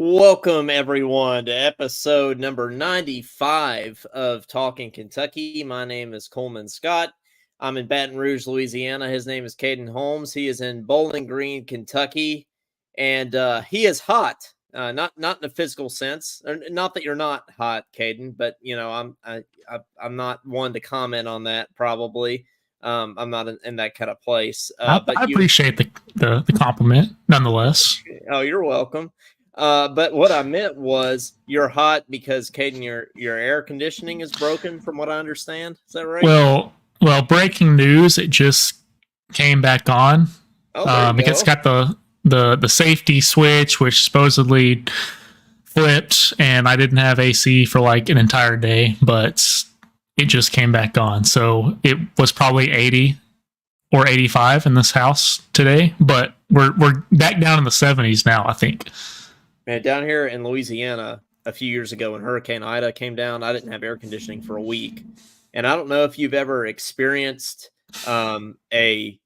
Welcome, everyone, to episode number 95 of Talkin Kentucky. My name is Coleman Scott. I'm in Baton Rouge, Louisiana. His name is Caden Holmes. He is in Bowling Green, Kentucky, and he is hot. Not in a physical sense. Not that you're not hot, Caden, but I'm not one to comment on that. Probably, I'm not in that kind of place. I appreciate the compliment, nonetheless. Oh, you're welcome. But what I meant was you're hot because, Caden, your air conditioning is broken, from what I understand. Is that right? Well, breaking news! It just came back on because it's got the safety switch, which supposedly flipped, and I didn't have AC for like an entire day, but it just came back on. So it was probably 80 or 85 in this house today, but we're back down in the 70s now, I think. Man, down here in Louisiana a few years ago when Hurricane Ida came down, I didn't have air conditioning for a week. And I don't know if you've ever experienced a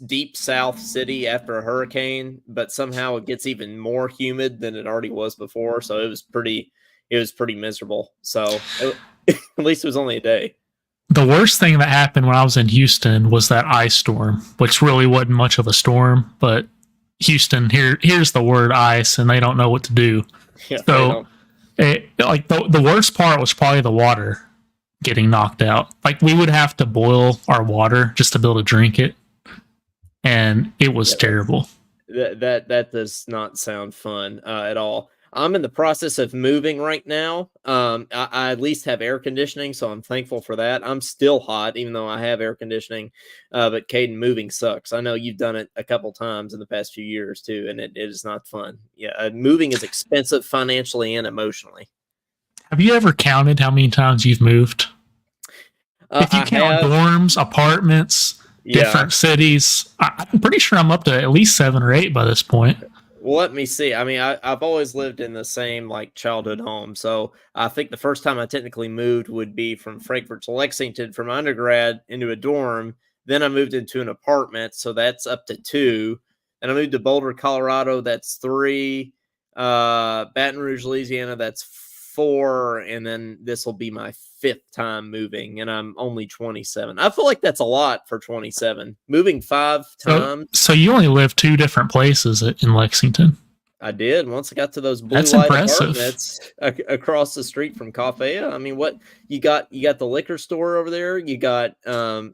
deep south city after a hurricane, but somehow it gets even more humid than it already was before. So it was pretty miserable. So at least it was only a day. The worst thing that happened when I was in Houston was that ice storm, which really wasn't much of a storm, but Houston, here's the word ice, and they don't know what to do. Yeah, so, the worst part was probably the water getting knocked out. Like, we would have to boil our water just to be able to drink it, and it was terrible. That does not sound fun at all. I'm in the process of moving right now. I at least have air conditioning, so I'm thankful for that. I'm still hot, even though I have air conditioning. But Caden, moving sucks. I know you've done it a couple times in the past few years too, and it is not fun. Yeah, moving is expensive financially and emotionally. Have you ever counted how many times you've moved? If you count dorms, apartments, different cities, I'm pretty sure I'm up to at least 7 or 8 by this point. Well, let me see. I mean, I've always lived in the same childhood home. So I think the first time I technically moved would be from Frankfort to Lexington from undergrad into a dorm. Then I moved into an apartment. So that's up to 2. And I moved to Boulder, Colorado. That's 3. Baton Rouge, Louisiana. That's 4. And then this will be my 5th time moving. And I'm only 27. I feel like that's a lot for 27. Moving 5 times. So you only live 2 different places in Lexington? I did. Once I got to those blue light apartments across the street from Coffea. I mean, what you got the liquor store over there. You got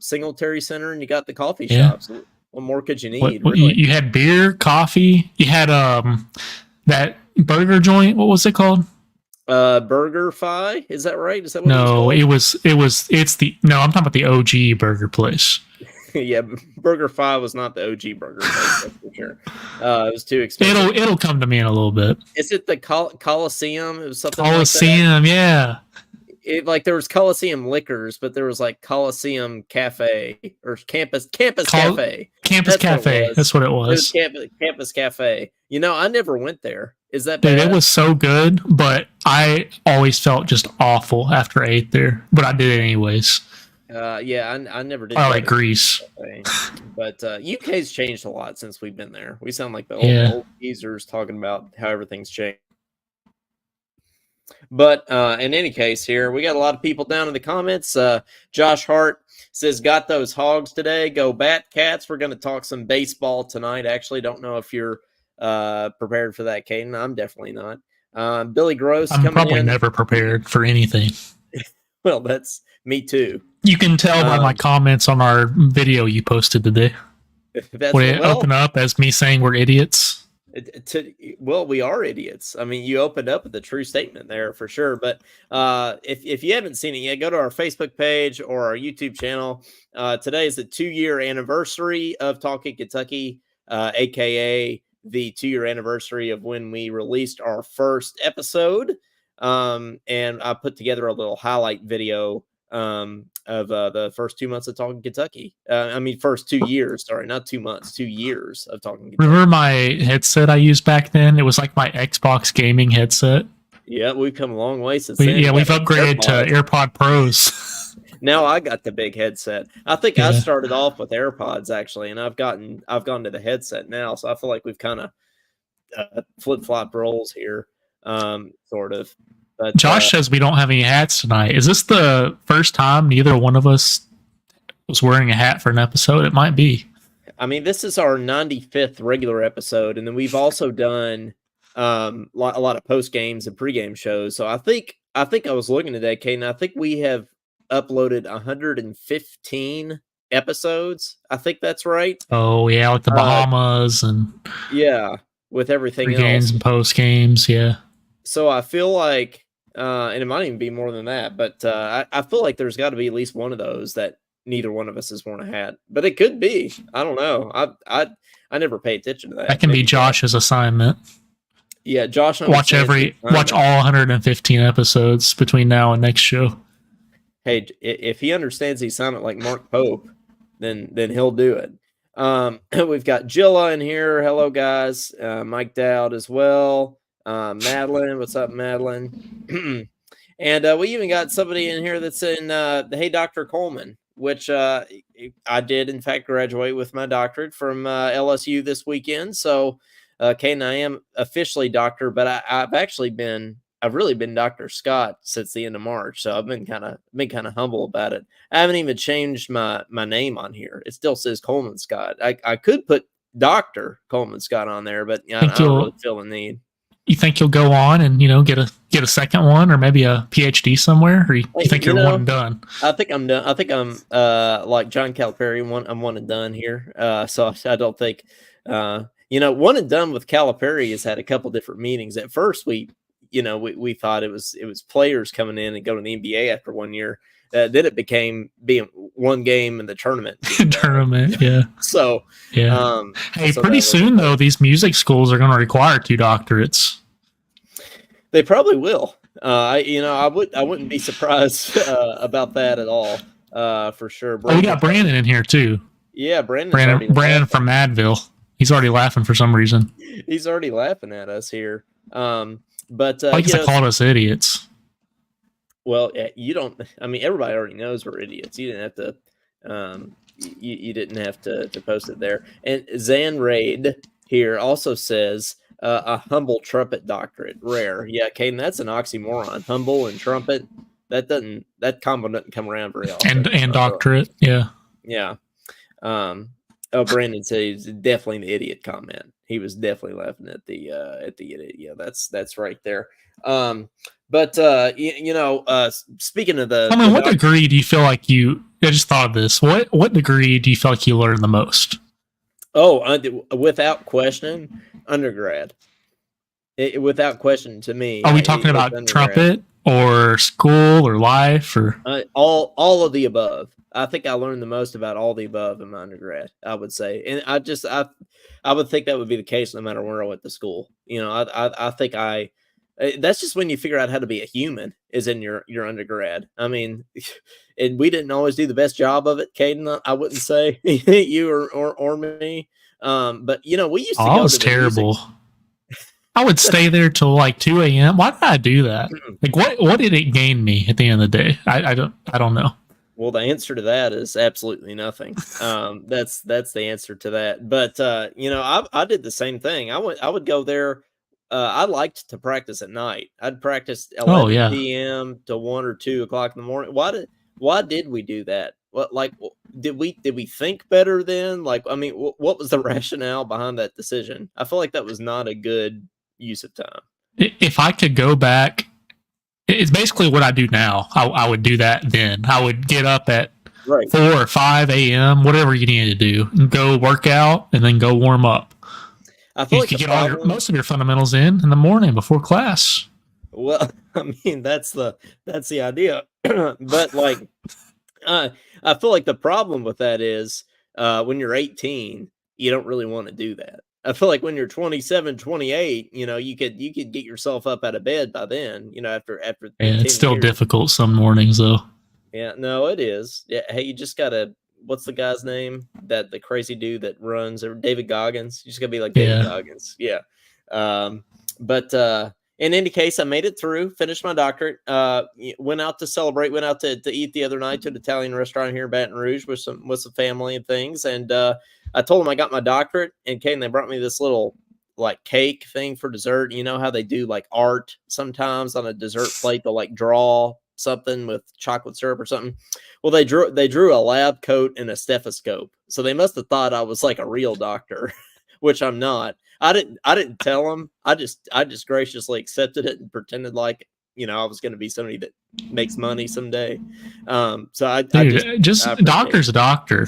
Singletary Center, and you got the coffee shops. What more could you need? Really? You had beer, coffee. You had that burger joint. What was it called? Burger Fi, is that right? Is that what no? I'm talking about the OG burger place. Yeah, Burger Fi was not the OG burger place, that's for sure. It was too expensive. It'll come to me in a little bit. Is it the Coliseum? It was something Coliseum, like that. Yeah. There was Coliseum Liquors, but there was Coliseum Cafe or Campus Cafe. Campus Cafe. That's what it was. It was Campus Cafe. I never went there. Is that bad? Dude, it was so good, but I always felt just awful after I ate there. But I did it anyways. Yeah, I never did. I like Greece. But UK's changed a lot since we've been there. We sound like the old geezers talking about how everything's changed. But in any case, here we got a lot of people down in the comments. Josh Hart says, "Got those hogs today. Go Bat Cats." We're going to talk some baseball tonight. Actually, don't know if you're prepared for that, Caden. I'm definitely not. Billy Gross. I'm probably never prepared for anything. Well, that's me too. You can tell by my comments on our video you posted today. Would it open up as me saying we're idiots? Well, we are idiots. I mean, you opened up with a true statement there for sure. But if you haven't seen it yet, go to our Facebook page or our YouTube channel. Today is the 2-year anniversary of Talkin Kentucky, aka the 2-year anniversary of when we released our first episode. And I put together a little highlight video of the first 2 months of Talkin Kentucky. First 2 years. Sorry, not 2 months. 2 years of Talkin Kentucky. Remember my headset I used back then? It was like my Xbox gaming headset. Yeah, we've come a long way since then. Yeah, we've upgraded to AirPod Pros. Now I got the big headset. I think I started off with AirPods actually, and I've gone to the headset now. So I feel like we've kind of flip-flop roles here. sort of. But Josh says we don't have any hats tonight. Is this the first time neither one of us was wearing a hat for an episode? It might be. I mean, this is our 95th regular episode, and then we've also done a lot of post games and pregame shows. So I think I was looking today, Caden. I think we have uploaded 115 episodes. I think that's right. Oh yeah, like the Bahamas and with everything else, games and post games. Yeah. So I feel like, and it might even be more than that, but I feel like there's got to be at least one of those that neither one of us has worn a hat. But it could be. I don't know. I never pay attention to that. That can be Josh's assignment. Yeah, Josh. Watch all 115 episodes between now and next show. Hey, if he understands the assignment like Mark Pope, then he'll do it. We've got Jilla in here. Hello, guys. Mike Dowd as well. Madeline, what's up, Madeline? And we even got somebody in here that's in Hey Dr. Coleman, which I did in fact graduate with my doctorate from LSU this weekend. So Kane, I am officially doctor, but I've really been Dr. Scott since the end of March. So I've been kind of humble about it. I haven't even changed my name on here. It still says Coleman Scott. I could put Dr. Coleman Scott on there, but I don't really feel the need. You think you'll go on and get a second one or maybe a PhD somewhere, or you think you're one and done? I think I'm done. I think I'm like John Calipari. I'm one and done here. So I don't think one and done with Calipari has had a couple different meanings. At first, we thought it was players coming in and going to the NBA after 1 year. Then it became being one game in the tournament. Yeah. So yeah. Hey, so pretty soon though, these music schools are going to require 2 doctorates. They probably will. I wouldn't be surprised about that at all. For sure. We got Brandon in here too. Yeah, Brandon from Madville. He's already laughing for some reason. He's already laughing at us here. But I guess they called us idiots. Well, you don't. I mean, everybody already knows we're idiots. You didn't have to. You didn't have to post it there. And Zan Raid here also says a humble trumpet doctorate, rare. Yeah, Caden, that's an oxymoron. Humble and trumpet. That combo doesn't come around very often. And doctorate, yeah. Yeah. Brandon said he's definitely the idiot comment. He was definitely laughing at the idiot. Yeah, that's right there. But speaking of the, what degree do you feel like I just thought of this. What degree do you feel like you learned the most? Oh, without question, undergrad. Without question, to me. Are we talking about trumpet or school or life or all of the above? I think I learned the most about all the above in my undergrad, I would say. And I would think that would be the case no matter where I went to school. I think that's just when you figure out how to be a human is in your undergrad. I mean, and we didn't always do the best job of it, Caden. I wouldn't say you or me. But we used to go. I was terrible. I would stay there till like 2 a.m. Why did I do that? Like, what did it gain me at the end of the day? I don't know. Well, the answer to that is absolutely nothing. That's the answer to that. But I did the same thing. I would go there. I liked to practice at night. I'd practice 11 p.m. to 1 or 2 o'clock in the morning. Why did we do that? Did we think better then? Like, I mean, what was the rationale behind that decision? I feel like that was not a good use of time. If I could go back, it's basically what I do now. I would do that then. I would get up at 4 or 5 a.m., whatever you needed to do, and go work out and then go warm up. I feel like you get most of your fundamentals in the morning before class. Well, I mean, that's the idea. But I feel like the problem with that is when you're 18, you don't really want to do that. I feel like when you're 27, 28, you could get yourself up out of bed by then, after it's still difficult some mornings though. Yeah, no, it is. Yeah, hey, you just gotta, what's the guy's name? The crazy dude that runs, or David Goggins. You just gotta be like David Goggins. Yeah. But in any case, I made it through, finished my doctorate, went out to celebrate, went out to eat the other night to an Italian restaurant here in Baton Rouge with some family and things. And I told them I got my doctorate, and they brought me this little like cake thing for dessert. You know how they do like art sometimes on a dessert plate? They'll like draw something with chocolate syrup or something. Well, they drew a lab coat and a stethoscope, so they must have thought I was like a real doctor, which I'm not. I didn't tell them. I just graciously accepted it and pretended like I was going to be somebody that makes money someday. So Dude, just doctor's a doctor.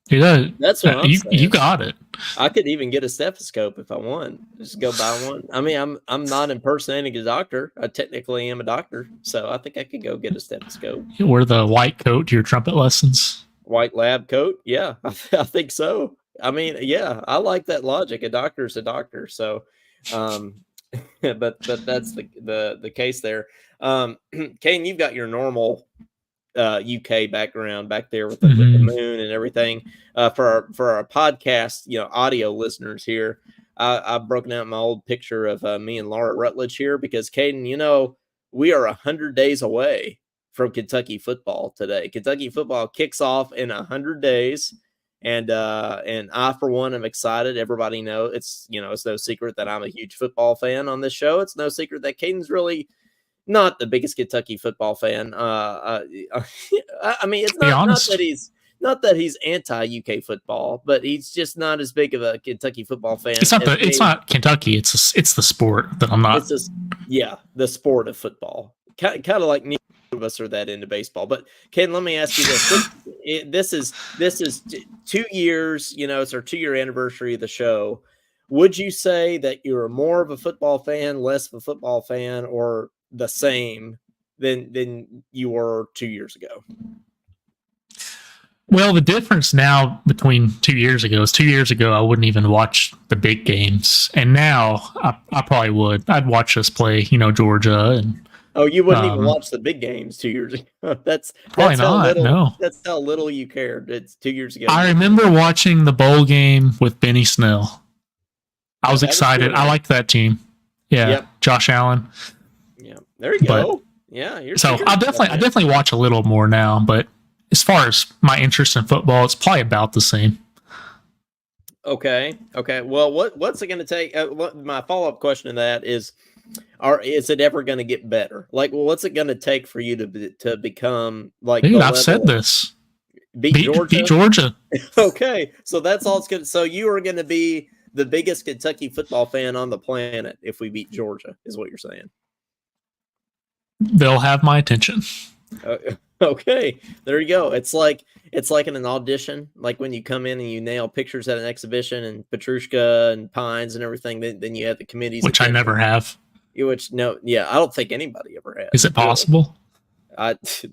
Yeah, that's what I'm saying. You got it. I could even get a stethoscope if I want. Just go buy one. I mean, I'm not impersonating a doctor. I technically am a doctor, so I think I could go get a stethoscope. You wear the white coat to your trumpet lessons. White lab coat? Yeah, I think so. I mean, yeah, I like that logic. A doctor's a doctor. So, but that's the case there. Kane, you've got your normal UK background back there with the moon and everything. For our podcast, audio listeners here, I've broken out my old picture of me and Laura Rutledge here because Caden, we are 100 days away from Kentucky football today. Kentucky football kicks off in 100 days. And I, for one, am excited. Everybody knows it's no secret that I'm a huge football fan on this show. It's no secret that Caden's really not the biggest Kentucky football fan. I mean, it's not that he's anti UK football, but he's just not as big of a Kentucky football fan. It's not Kentucky. It's the sport that I'm not. It's just, the sport of football. Kind of like neither of us are that into baseball. But Ken, let me ask you this: this is 2 years. It's our 2-year anniversary of the show. Would you say that you're more of a football fan, less of a football fan, or the same than you were 2 years ago? Well, the difference now between 2 years ago is 2 years ago I wouldn't even watch the big games, and now I probably would. I'd watch us play, Georgia and. Oh, you wouldn't even watch the big games 2 years ago. That's probably not. No, that's how little you cared. It's 2 years ago. I remember watching the bowl game with Benny Snell. I was excited. I liked that team. Yeah, yep. Josh Allen. Yeah, there you go. So I definitely watch a little more now, but as far as my interest in football, it's probably about the same. Okay. Well, what's it going to take? My follow-up question to that is it ever going to get better? Like, what's it going to take for you to become like? Dude, I've said this. Beat Georgia. Beat Georgia. Okay, so that's all it's going to. So you are going to be the biggest Kentucky football fan on the planet if we beat Georgia, is what you're saying. They'll have my attention. Okay, there you go. It's like in an audition, like when you come in and you nail pictures at an exhibition and Petrushka and Pines and everything. Then you have the committees, which I never have. I don't think anybody ever has. Is it possible? That's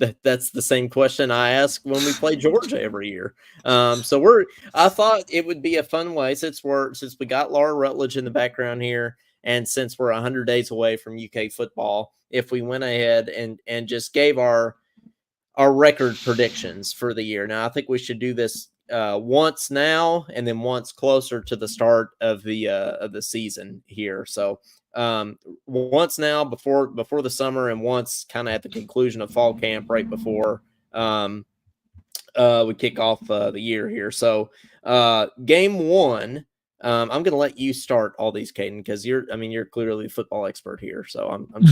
the same question I ask when we play Georgia every year. So I thought it would be a fun way since we got Laura Rutledge in the background here, and since we're 100 days away from UK football, if we went ahead and just gave our record predictions for the year. Now, I think we should do this once now and then once closer to the start of the season here. So once now before the summer, and once kind of at the conclusion of fall camp right before we kick off the year here. So game one, I'm going to let you start all these, Caden, because you're clearly a football expert here. So I'm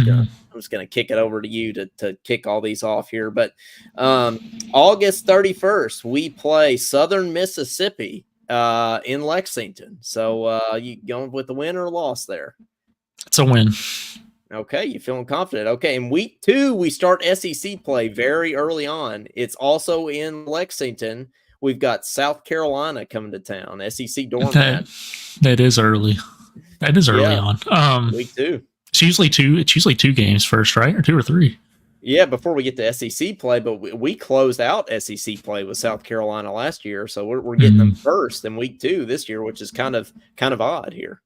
just gonna kick it over to you to kick all these off here. But August 31st, we play Southern Mississippi in Lexington. So you going with the win or loss there? It's a win. Okay, you feeling confident? Okay, in week 2, we start SEC play very early on. It's also in Lexington. We've got South Carolina coming to town. SEC doormat. That is early. That is early on. Week 2. It's usually 2 games first, right? Or 2 or 3. Yeah, before we get to SEC play, but we closed out SEC play with South Carolina last year, so we're getting them first in week 2 this year, which is kind of odd here.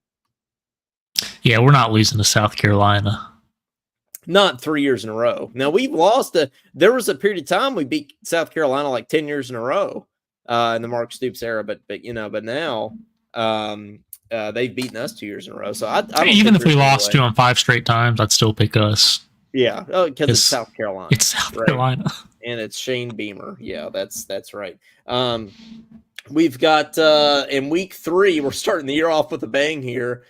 Yeah, we're not losing to South Carolina. Not 3 years in a row. Now, we've lost there was a period of time we beat South Carolina like 10 years in a row in the Mark Stoops era, but now they've beaten us 2 years in a row. So I don't even if we lost to them 5 straight times, I'd still pick us. Yeah, because it's South Carolina. It's South Carolina, and it's Shane Beamer. Yeah, that's right. We've got in week 3, we're starting the year off with a bang here.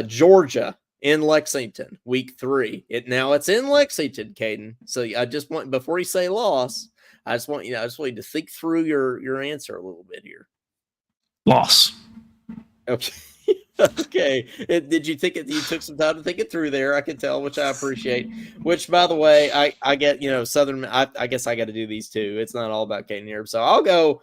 Georgia in Lexington, week 3. It's in Lexington, Caden. So I just want, before you say loss, I just want you to think through your answer a little bit here. Loss. Okay. Okay. Did you think it? You took some time to think it through there. I can tell, which I appreciate. Which, by the way, I get. Southern. I guess I got to do these too. It's not all about Caden here. So I'll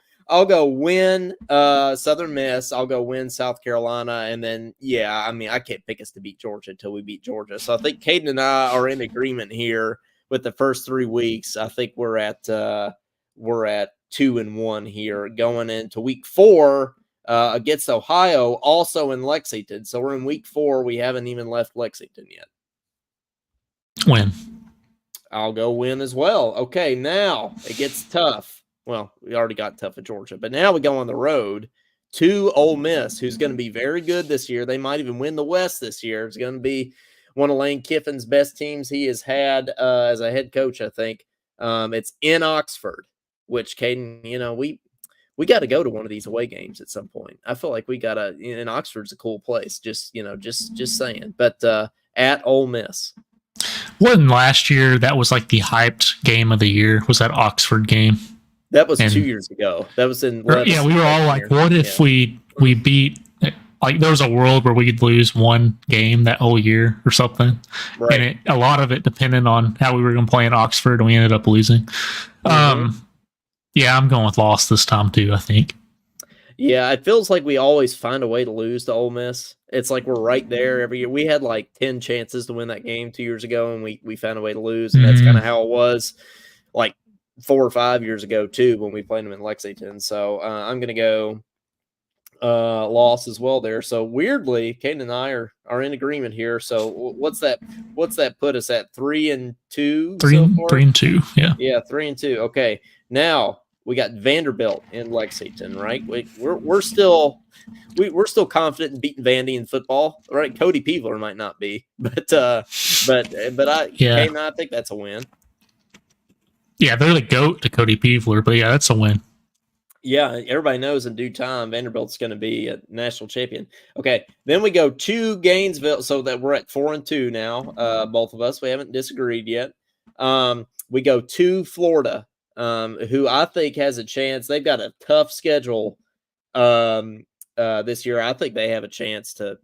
go win Southern Miss. I'll go win South Carolina, and then I can't pick us to beat Georgia until we beat Georgia. So I think Caden and I are in agreement here with the first 3 weeks. I think we're at 2-1 here going into week 4. Against Ohio, also in Lexington. So we're in week 4. We haven't even left Lexington yet. Win. I'll go win as well. Okay, now it gets tough. Well, we already got tough at Georgia, but now we go on the road to Ole Miss, who's going to be very good this year. They might even win the West this year. It's going to be one of Lane Kiffin's best teams he has had as a head coach, I think. It's in Oxford, which, Caden, we got to go to one of these away games at some point. I feel like we got to, and Oxford's a cool place, just saying. But at Ole Miss. Wasn't last year that was like the hyped game of the year? Was that Oxford game? That was 2 years ago. That was in. We were all like, what if we beat, like there was a world where we could lose one game that whole year or something. Right. And a lot of it depended on how we were going to play in Oxford, and we ended up losing. Mm-hmm. Yeah, I'm going with loss this time too, I think. Yeah, it feels like we always find a way to lose to Ole Miss. It's like we're right there every year. We had like 10 chances to win that game 2 years ago, and we found a way to lose. And that's kind of how it was like 4 or 5 years ago too when we played them in Lexington. So I'm going to go loss as well there. So weirdly, Caden and I are in agreement here. So what's that put us at? 3-2? 3-2, yeah. Yeah, 3-2. Okay. Now we got Vanderbilt in Lexington, right? We're still confident in beating Vandy in football, right? Cody Peevler might I think that's a win. Yeah, they're the GOAT to Cody Peevler, but yeah, that's a win. Yeah, everybody knows in due time Vanderbilt's going to be a national champion. Okay, then we go to Gainesville, so that we're at 4-2 now. Both of us, we haven't disagreed yet. We go to Florida, who I think has a chance. They've got a tough schedule this year. I think they have a chance to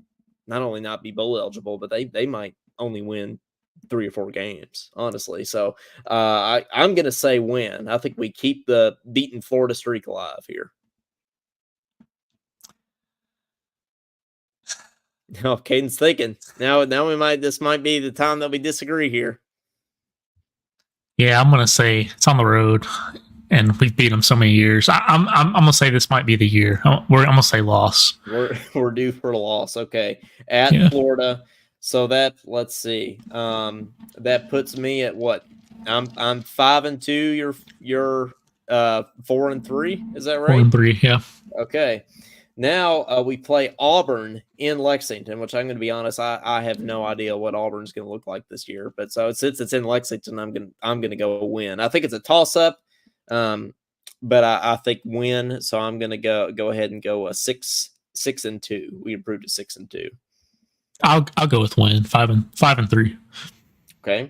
not only not be bowl eligible, but they might only win 3 or 4 games, honestly. So I'm going to say win. I think we keep the beaten Florida streak alive here. Now, Caden's thinking. Now this might be the time that we disagree here. Yeah, I'm going to say it's on the road, and we've beat them so many years. I'm going to say this might be the year. I'm going to say loss. We're due for a loss. Okay, at Florida. So let's see. That puts me at what? I'm 5-2. You're 4-3. Is that right? 4-3. Yeah. Okay. Now we play Auburn in Lexington, which I'm going to be honest, I have no idea what Auburn's going to look like this year. But so since it's in Lexington, I'm gonna go win. I think it's a toss up, but I think win. So I'm going to go ahead and go 6-2. We improved to 6-2. I'll go with win. 5-3. Okay.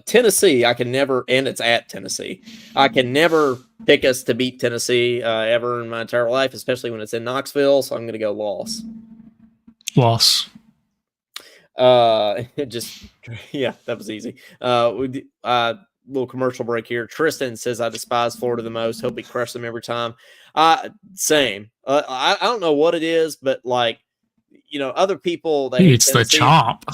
Tennessee, I can never, and it's at Tennessee. I can never pick us to beat Tennessee ever in my entire life, especially when it's in Knoxville. So I'm going to go loss. Loss. That was easy. Little commercial break here. Tristan says I despise Florida the most. Hope he crushes them every time. Same. I don't know what it is, but like, other people. It's the chomp.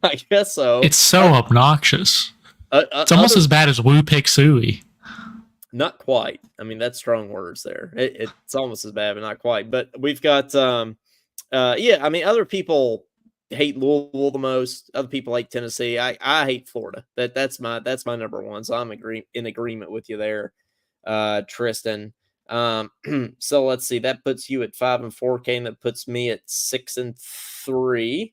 I guess so. It's so obnoxious. It's almost as bad as Woo Pig Suey. Not quite. I mean, that's strong words there. It's almost as bad, but not quite. But we've got, I mean, other people hate Louisville the most. Other people like Tennessee. I hate Florida. That's my number one. So I'm in agreement with you there, Tristan. So let's see. That puts you at 5-4, Kane. That puts me at 6-3.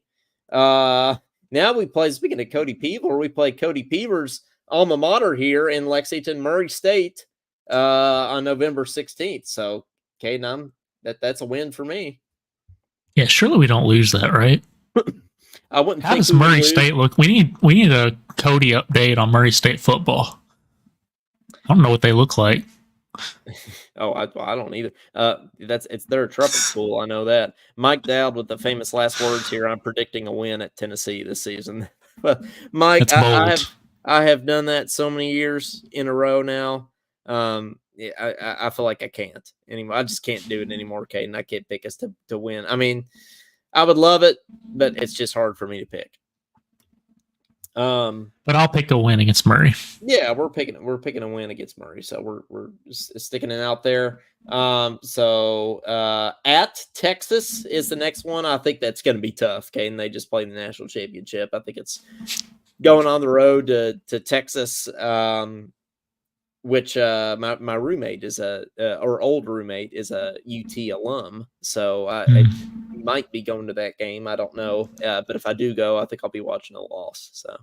Now we play, speaking of Cody Peevler, we play Cody Peevler's alma mater here in Lexington, Murray State, on November 16th. So, Caden, that's a win for me. Yeah, surely we don't lose that, right? I wouldn't How think does we would Murray lose. State look? We need a Cody update on Murray State football. I don't know what they look like. Oh, I don't either. They're a trumpet school. I know that. Mike Dowd with the famous last words here. I'm predicting a win at Tennessee this season. But Mike, That's bold. I have done that so many years in a row now. Yeah, I feel like I can't anymore. I just can't do it anymore, Caden. I can't pick us to win. I mean, I would love it, but it's just hard for me to pick. But I'll pick a win against Murray. Yeah, we're picking a win against Murray, so we're sticking it out there. At Texas is the next one. I think that's going to be tough. Okay, and they just played the national championship. I think it's going on the road to Texas, which my roommate is or old roommate is a UT alum, so I might be going to that game. I don't know, but if I do go, I think I'll be watching a loss. So.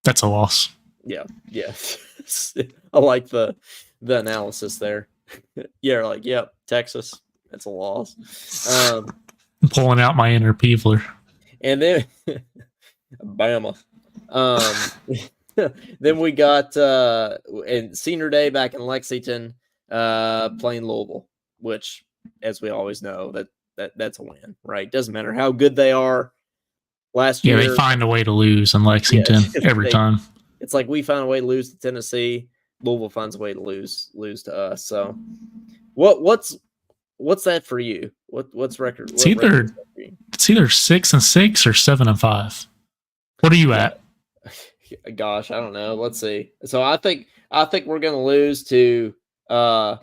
That's a loss. Yeah. I like the analysis there. Yeah, like, yep, Texas, that's a loss. I'm pulling out my inner Peevler. And then Bama. Then we got in senior day back in Lexington, playing Louisville, which, as we always know, that's a win, right? Doesn't matter how good they are. Last year, they find a way to lose in Lexington every time. It's like we find a way to lose to Tennessee. Louisville finds a way to lose to us. So, what's that for you? What's record? It's either 6-6 or 7-5. What are you at? Gosh, I don't know. Let's see. So I think we're going to lose to. I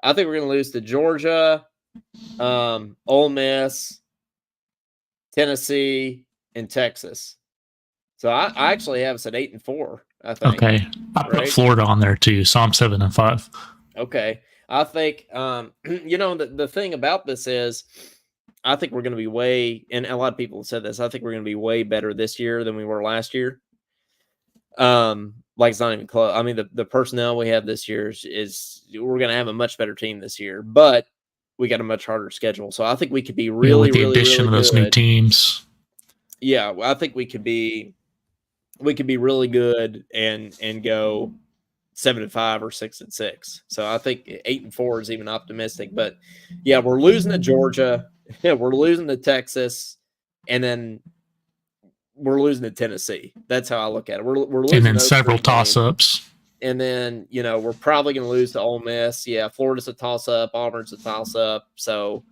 think we're going to lose to Georgia, Ole Miss, Tennessee, and Texas. So I actually have us at 8-4. I think. Okay, I put Florida on there too, so I'm 7-5. Okay, I think the thing about this is, I think we're going to be way, and a lot of people have said this. I think we're going to be way better this year than we were last year. Like it's not even close. I mean, the personnel we have this year is we're going to have a much better team this year, but we got a much harder schedule. So I think we could be really, with the addition really of those good. New teams. Yeah, I think we could be really good and go 7-5 or 6-6. So I think 8-4 is even optimistic. But yeah, we're losing to Georgia. Yeah, we're losing to Texas, and then we're losing to Tennessee. That's how I look at it. We're losing, and then several toss-ups. And then we're probably going to lose to Ole Miss. Yeah, Florida's a toss-up. Auburn's a toss-up. So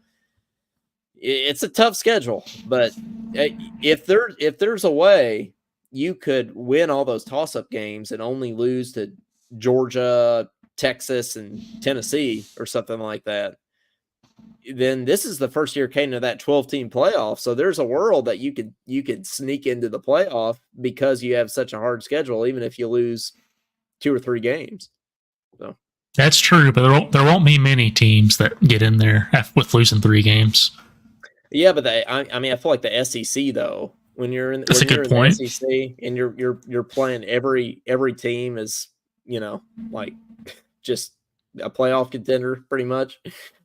it's a tough schedule. But if there's a way you could win all those toss-up games and only lose to Georgia, Texas, and Tennessee or something like that, then this is the first year came to that 12-team playoff. So there's a world that you could sneak into the playoff because you have such a hard schedule, even if you lose 2 or 3 games. So that's true, but there won't be many teams that get in there with losing 3 games. Yeah, but I mean, I feel like the SEC though, when you're in, that's a good point. The SEC and you're playing every team is like just a playoff contender pretty much.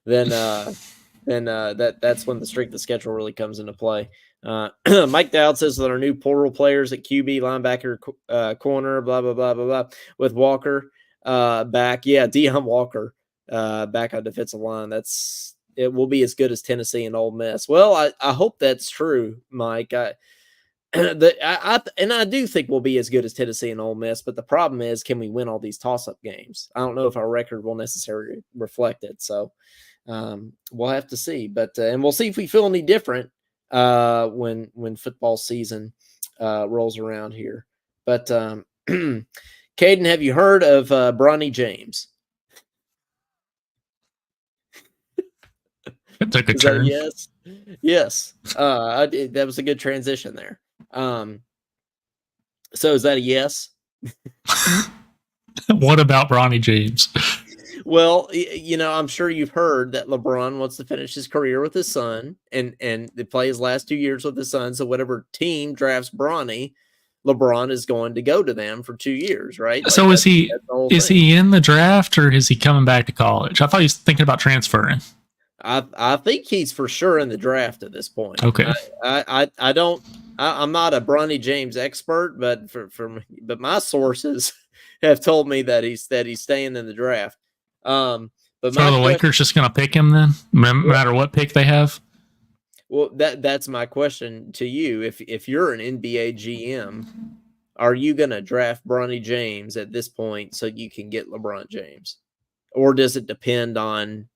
Then that's when the strength of schedule really comes into play. Mike Dowd says that our new portal players at QB, linebacker, corner, blah blah blah blah blah, with Walker back. Yeah, Deion Walker back on defensive line. It will be as good as Tennessee and Ole Miss. Well, I hope that's true, Mike. I do think we'll be as good as Tennessee and Ole Miss, but the problem is, can we win all these toss-up games? I don't know if our record will necessarily reflect it. So we'll have to see. But and we'll see if we feel any different when football season rolls around here. But Caden, have you heard of Bronny James? It took a turn. Yes. That was a good transition there. So is that a yes? What about Bronny James? Well, I'm sure you've heard that LeBron wants to finish his career with his son and to play his last 2 years with his son. So whatever team drafts Bronny, LeBron is going to go to them for 2 years, right? Like so is he in the draft or is he coming back to college? I thought he was thinking about transferring. I think he's for sure in the draft at this point. Okay. I don't. I'm not a Bronny James expert, but but my sources have told me that he's staying in the draft. But so my the Lakers just going to pick him then, no matter what pick they have. Well, that's my question to you. If you're an NBA GM, are you going to draft Bronny James at this point so you can get LeBron James, or does it depend on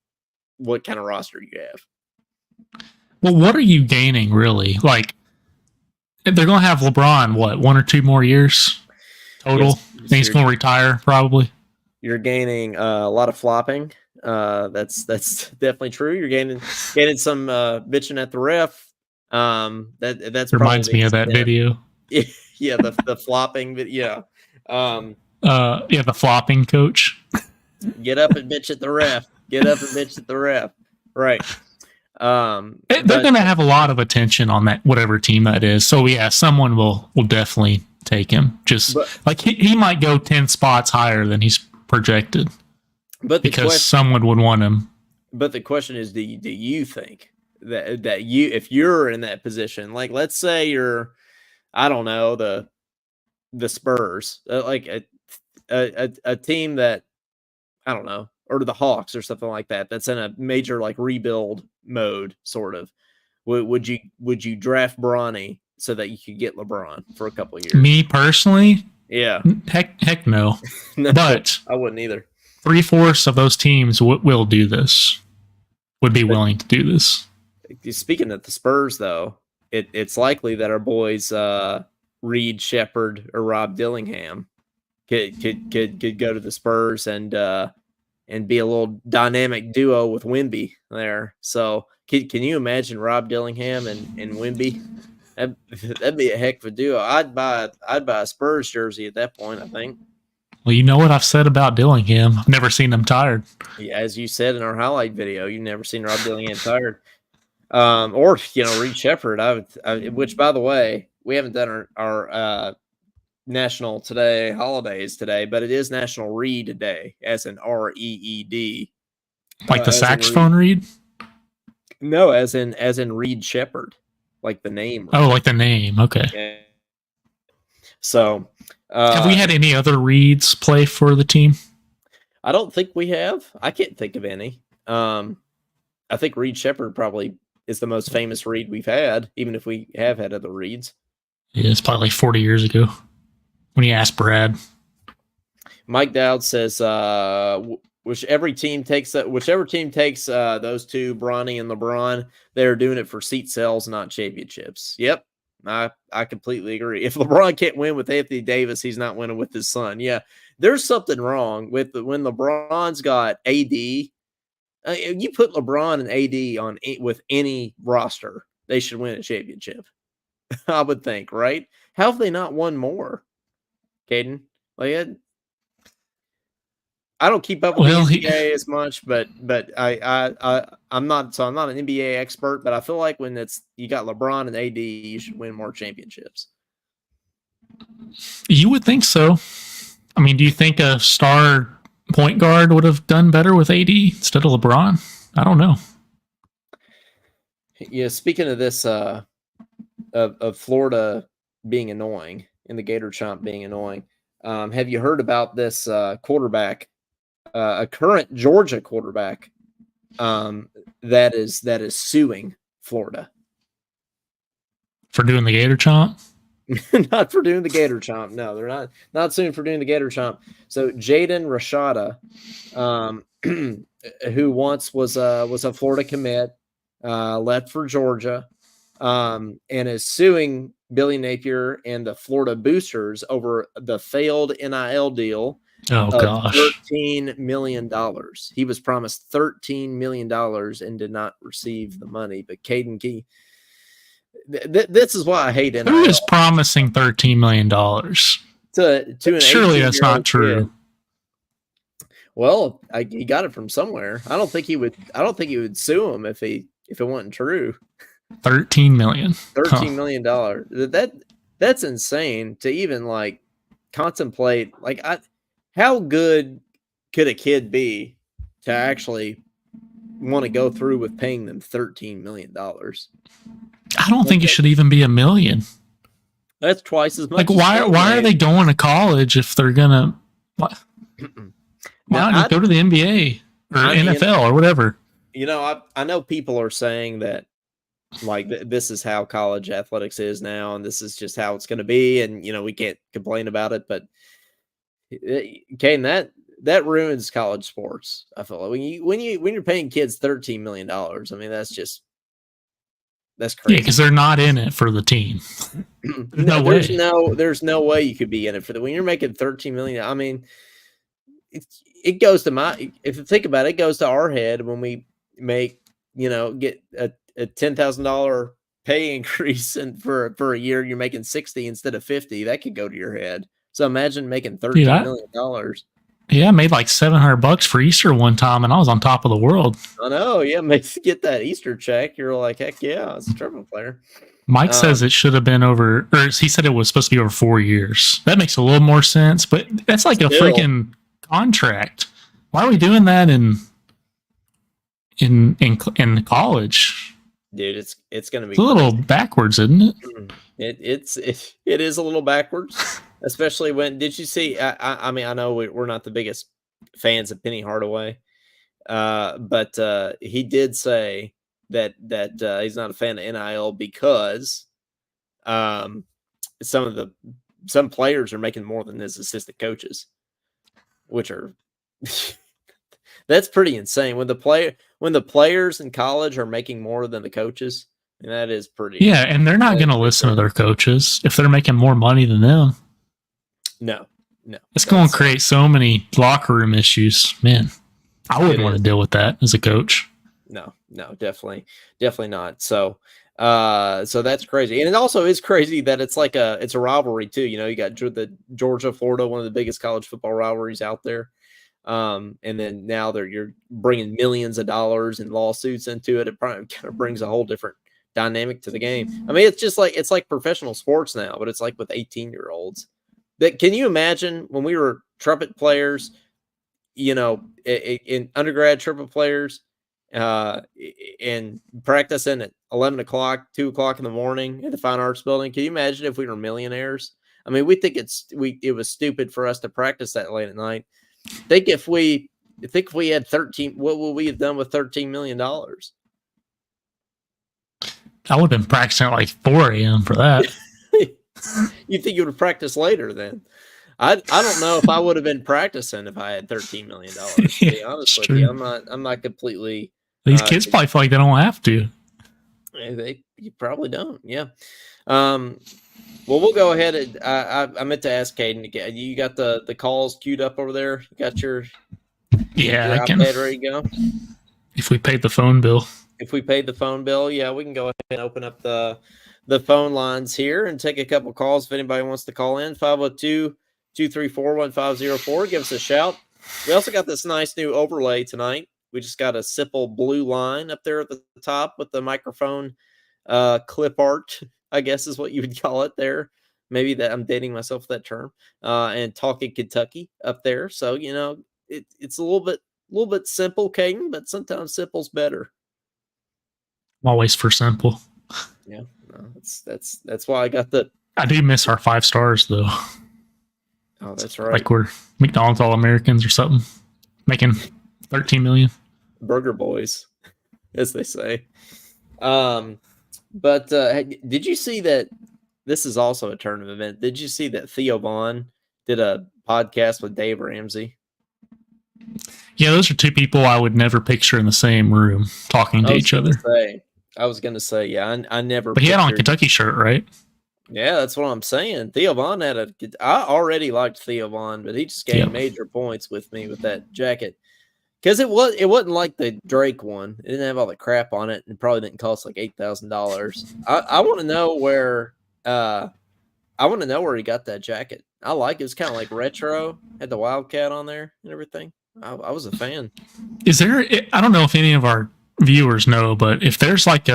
what kind of roster you have? Well, what are you gaining really? Like, they're going to have LeBron, what, 1 or 2 more years total? Yes, he's going to retire probably. You're gaining a lot of flopping. That's definitely true. You're gaining some bitching at the ref. That's reminds me of that video. Yeah, the flopping, but yeah. The flopping coach. Get up and bitch at the ref. Get up and bitch at the ref. Right. They're going to have a lot of attention on that, whatever team that is. So yeah, someone will definitely take him. Like he might go 10 spots higher than he's projected. But because someone would want him. But the question is, do you think that you, if you're in that position, like let's say you're, I don't know, the Spurs, like a team that, I don't know, or the Hawks or something like that, that's in a major like rebuild mode, sort of. Would you draft Bronny so that you could get LeBron for a couple of years? Me personally, yeah, heck no. No, but I wouldn't either. 3/4 of those teams will do this. Would be willing to do this. Speaking of the Spurs, though, it's likely that our boys Reed Shepherd or Rob Dillingham could go to the Spurs and be a little dynamic duo with Wemby there. So can you imagine Rob Dillingham and Wemby? That'd be a heck of a duo. I'd buy a Spurs jersey at that point, I think. Well, you know what I've said about Dillingham. I've never seen him tired. Yeah, as you said in our highlight video, you've never seen Rob Dillingham tired. Or Reed Shepherd. Which, by the way, we haven't done our national holidays today, but it is National Reed Day, as in REED. Like the saxophone Reed? No, as in Reed Shepherd, like the name. Oh, like the name. Okay. Yeah. So, have we had any other Reeds play for the team? I don't think we have. I can't think of any. I think Reed Shepherd probably is the most famous Reed we've had, even if we have had other Reeds. Yeah, it's probably like 40 years ago when you asked Brad. Mike Dowd says, whichever team takes those two, Bronny and LeBron, they're doing it for seat sales, not championships. Yep. I completely agree. If LeBron can't win with Anthony Davis, he's not winning with his son. Yeah, there's something wrong with when LeBron's got AD. You put LeBron and AD on with any roster, they should win a championship. I would think, right? How have they not won more, Caden? Like, I don't keep up with the NBA as much, but I'm not an NBA expert, but I feel like when you got LeBron and AD, you should win more championships. You would think so. I mean, do you think a star point guard would have done better with AD instead of LeBron? I don't know. Yeah, speaking of this, of Florida being annoying and the Gator Chomp being annoying, have you heard about this quarterback? A current Georgia quarterback that is suing Florida for doing the Gator Chomp. Not for doing the Gator Chomp. No, they're not suing for doing the Gator Chomp. So Jaden Rashada, who once was a Florida commit, left for Georgia, and is suing Billy Napier and the Florida Boosters over the failed NIL deal. Oh gosh, $13 million. He was promised $13 million and did not receive the money. But Caden Key, this is why I hate NIL. Who is promising $13 million? To an surely that's not true. Kid. Well, he got it from somewhere. I don't think he would sue him if it wasn't true. $13 million. $13 million. That's insane to even like contemplate. Like how good could a kid be to actually want to go through with paying them $13 million. I don't think it should even be $1 million. That's twice as much. Like, why are they going to college if they're gonna? Why not go to the NBA or NFL or whatever? I know people are saying that like this is how college athletics is now, and this is just how it's going to be, and we can't complain about it. But Kane, that ruins college sports. I feel like when you're paying kids $13 million, I mean that's crazy. Yeah, because they're not in it for the team. There's no way you could be in it for when you're making $13 million. I mean, it goes to if you think about it, it goes to our head when we make get a $10,000 pay increase, and for a year you're making 60 instead of 50. That could go to your head. So imagine making $13 million. Yeah, I made like $700 for Easter one time, and I was on top of the world. I know. Yeah, get that Easter check. You're like, heck yeah, it's a trumpet player. Mike says it should have been over, or he said it was supposed to be over 4 years. That makes a little more sense, but that's like a freaking contract. Why are we doing that in college? Dude, it's going to be a little backwards, isn't it? It is a little backwards, especially when did you see? I mean, I know we're not the biggest fans of Penny Hardaway, but he did say that he's not a fan of NIL because some players are making more than his assistant coaches, which are that's pretty insane. When the players in college are making more than the coaches, and that is pretty. Yeah, and they're not going to listen to their coaches if they're making more money than them. No. It's going to create so many locker room issues, man. I wouldn't want to deal with that as a coach. No, definitely not. So that's crazy, and it also is crazy that it's a rivalry too. You got the Georgia, Florida, one of the biggest college football rivalries out there. And then now you're bringing millions of dollars in lawsuits into it. It probably kind of brings a whole different dynamic to the game. I mean, it's like professional sports now, but it's like with 18-year-olds. Can you imagine when we were trumpet players, in undergrad trumpet players, and practicing at 11 o'clock, 2 o'clock in the morning at the Fine Arts Building? Can you imagine if we were millionaires? I mean, we think it was stupid for us to practice that late at night. Think if we had 13, what would we have done with $13 million? I would have been practicing at like 4 a.m. for that. You think you would have practiced later then? I don't know if I would have been practicing if I had $13 million. To be honest with you, I'm not completely. These kids probably feel like they don't have to. You probably don't. Yeah. Well, we'll go ahead and I meant to ask Caden again. You got the calls queued up over there? You got your iPad ready to go? If we paid the phone bill. If we paid the phone bill, yeah, we can go ahead and open up the phone lines here and take a couple calls if anybody wants to call in. 502-234-1504. Give us a shout. We also got this nice new overlay tonight. We just got a simple blue line up there at the top with the microphone clip art, I guess is what you would call it there. Maybe that I'm dating myself with that term. And Talkin Kentucky up there. So, it's a little bit simple, Caden, but sometimes simple's better. I'm always for simple. Yeah, no, that's why I got I do miss our 5 stars though. Oh, that's right. Like we're McDonald's All-Americans or something, making 13 million. Burger boys, as they say. But did you see that? This is also a tournament event. Did you see that Theo Vaughn did a podcast with Dave Ramsey? Yeah, those are two people I would never picture in the same room talking to each other. I was going to say, yeah, I never. But he had on a Kentucky shirt, right? Yeah, that's what I'm saying. Theo Vaughn I already liked Theo Vaughn, but he just gained major points with me with that jacket. Because it wasn't like the Drake one. It didn't have all the crap on it, and it probably didn't cost like $8,000. I want to know where he got that jacket. I like it. It's kind of like retro. Had the Wildcat on there and everything. I was a fan. Is there? I don't know if any of our viewers know, but if there's like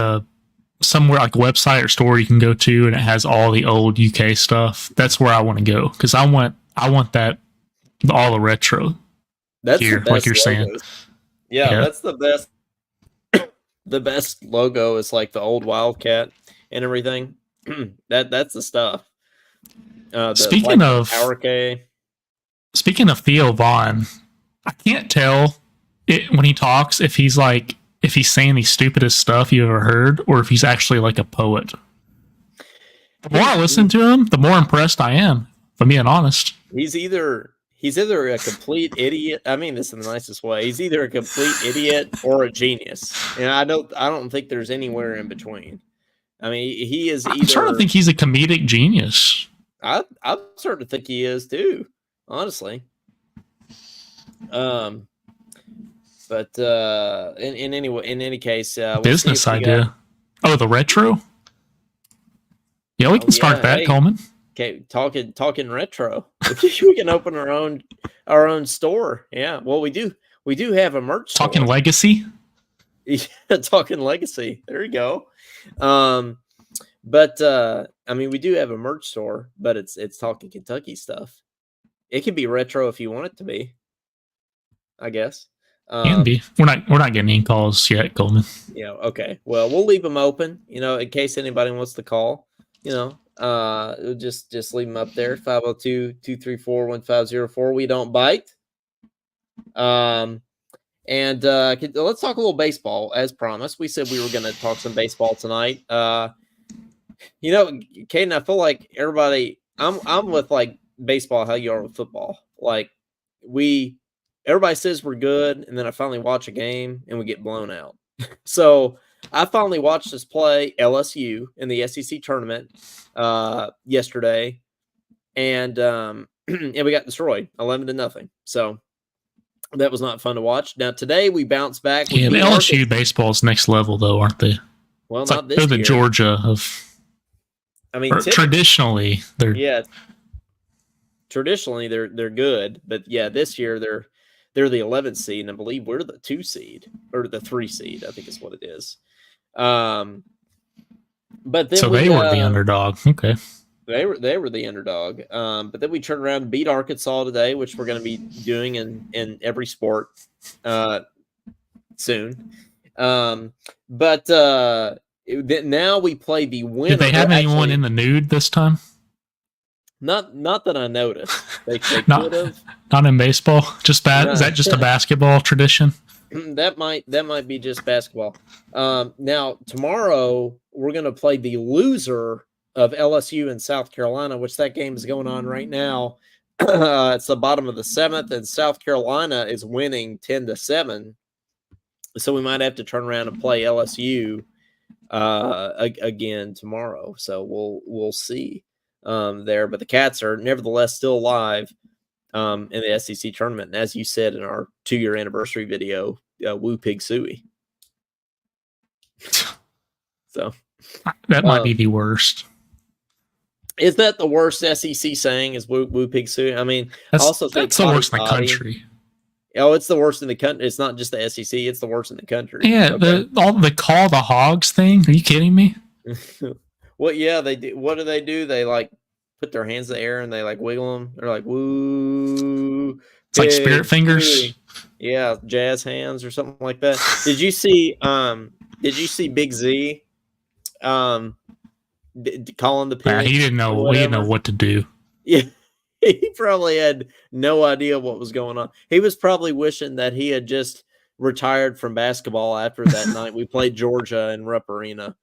somewhere like a website or store you can go to and it has all the old UK stuff, that's where I want to go because I want that all the retro. That's gear, the best like you're logos. saying. Yeah, that's the best the best logo is like the old Wildcat and everything. That's the stuff. The Speaking like the of Power K. speaking of Theo Vaughn, I can't tell when he talks if he's saying the stupidest stuff you ever heard or if he's actually like a poet. The more I listen to him, the more impressed I am. If I'm being honest, he's either a complete idiot. I mean this in the nicest way. He's either a complete idiot or a genius, and I don't think there's anywhere in between. I mean, he is either. I'm starting to think he's a comedic genius. I'm starting to think he is too, honestly. But in any case, we'll business idea. The retro. Yeah, we can start that, hey, Coleman. Okay, talking retro. We can open our own store. Yeah, well, we do have a merch store. Talking legacy. Yeah, talking legacy. There you go. But I mean, we do have a merch store, but it's Talking Kentucky stuff. It can be retro if you want it to be, I guess. Can be. We're not getting any calls yet, Coleman. Yeah. Okay. Well, we'll leave them open. In case anybody wants to call. Just leave them up there. 502-234-1504. We don't bite. And let's talk a little baseball as promised. We said we were going to talk some baseball tonight. Caden, I feel like everybody. I'm with like baseball how you are with football. Like everybody says we're good, and then I finally watch a game and we get blown out. So I finally watched us play LSU in the SEC tournament yesterday, and and we got destroyed 11-0. So that was not fun to watch. Now today we bounced back. Yeah, the LSU baseball's next level though, aren't they? Well, it's not like this they're the year. Georgia of. I mean, traditionally they're traditionally they're good, but yeah, this year they're the 11th seed, and I believe we're the 2 seed or the 3 seed. I think is what it is. But then so they were the underdog. Okay, they were the underdog. But then we turned around and beat Arkansas today, which we're going to be doing in every sport soon. But now we play the winner. Did they have anyone in the nude this time? Not that I noticed. They could have. Not in baseball. Just that. Is that just a basketball tradition? That might be just basketball. Now tomorrow we're going to play the loser of LSU in South Carolina, which that game is going on right now. It's the bottom of the 7th, and South Carolina is winning 10-7. So we might have to turn around and play LSU again tomorrow. So we'll see there. But the Cats are nevertheless still alive in the SEC tournament. And as you said in our 2-year anniversary video, woo pig suey. So that might be the worst. Is that the worst SEC saying? Is woo pig suey? I mean, that's the worst in the country. Oh, it's the worst in the country. It's not just the SEC; it's the worst in the country. Yeah, okay. the call the hogs thing. Are you kidding me? Well, yeah, they do. What do? They like put their hands in the air and they like wiggle them. They're like woo. It's like spirit fingers. Yeah, jazz hands or something like that. Did you see? Big Z? Calling the pig. He didn't know. He didn't know what to do. Yeah. He probably had no idea what was going on. He was probably wishing that he had just retired from basketball after that night we played Georgia in Rupp Arena.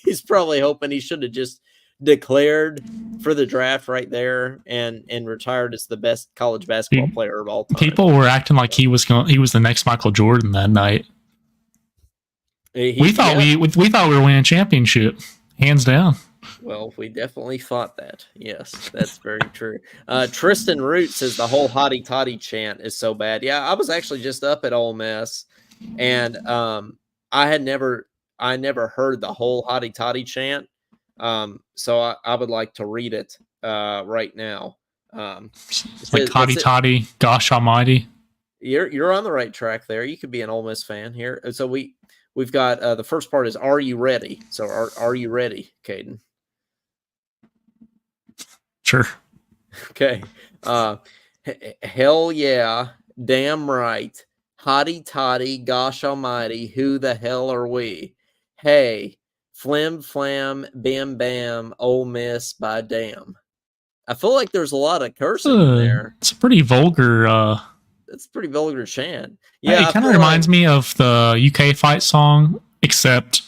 He's probably hoping he should have just declared for the draft right there and retired as the best college basketball player of all time. People were acting like he was the next Michael Jordan that night. We thought we were winning a championship, hands down. Well, we definitely thought that. Yes, that's very true. Tristan Root says the whole hottie toddy chant is so bad. Yeah, I was actually just up at Ole Miss, and I never heard the whole hottie toddy chant. So I would like to read it right now. It's like hottie toddy, gosh almighty. You're on the right track there. You could be an Ole Miss fan here. So we've got the first part is "Are you ready?" So are you ready, Caden? Sure. Okay. Hell yeah. Damn right. Hotty toddy, gosh almighty, who the hell are we? Hey, flim flam, bam bam, Ole Miss by damn. I feel like there's a lot of cursing in there. It's a pretty vulgar. It's a pretty vulgar chant. Yeah, it kind of reminds me of the UK fight song, except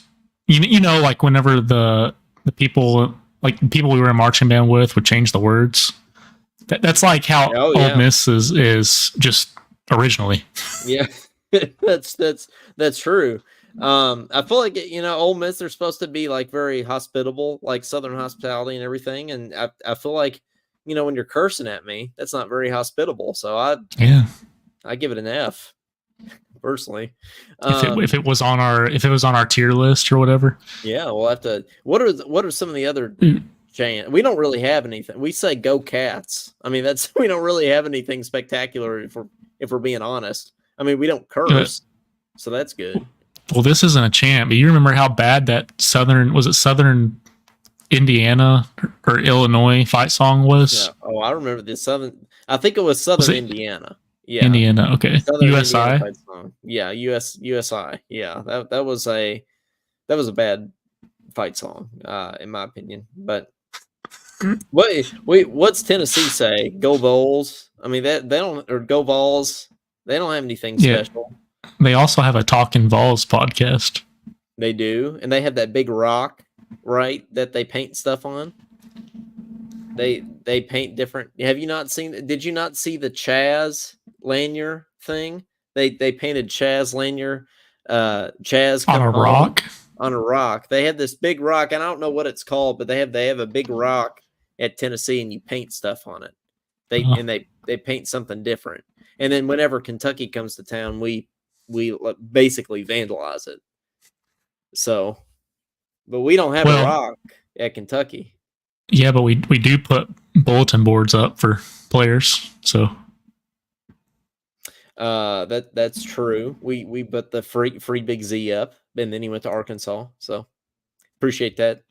you know, like whenever the people we were in marching band with would change the words. That's like how Ole Miss is just originally. Yeah, that's true. I feel like Ole Miss, they're supposed to be like very hospitable, like Southern hospitality and everything, and I feel like when you're cursing at me, that's not very hospitable. So I give it an F personally. If it was on our tier list or whatever. Yeah, we'll have to. What are some of the other chants? We don't really have anything. We say "Go Cats." I mean, we don't really have anything spectacular if we're being honest. I mean, we don't curse, so that's good. Well, this isn't a chant, but you remember how bad that Southern Indiana or Illinois fight song was? Yeah. Oh, I remember the Southern. I think it was Southern Indiana. Yeah, Indiana. Okay, Southern USI. Indiana fight song. Yeah, USI. Yeah, that was a bad fight song, in my opinion. But what's Tennessee say? Go Vols. I mean, they don't, or Go Vols. They don't have anything special. They also have a Talkin Vols podcast. They do, and they have that big rock, right, that they paint stuff on. They paint different. Have you not seen? Did you not see the Chaz Lanier thing? They painted Chaz Lanier, Chaz on a rock. On a rock. They had this big rock, and I don't know what it's called, but they have a big rock at Tennessee, and you paint stuff on it. They paint something different, and then whenever Kentucky comes to town, we basically vandalize it. So, but we don't have a rock at Kentucky. Yeah, but we do put bulletin boards up for players. So that's true. We put the free Big Z up, and then he went to Arkansas. So appreciate that,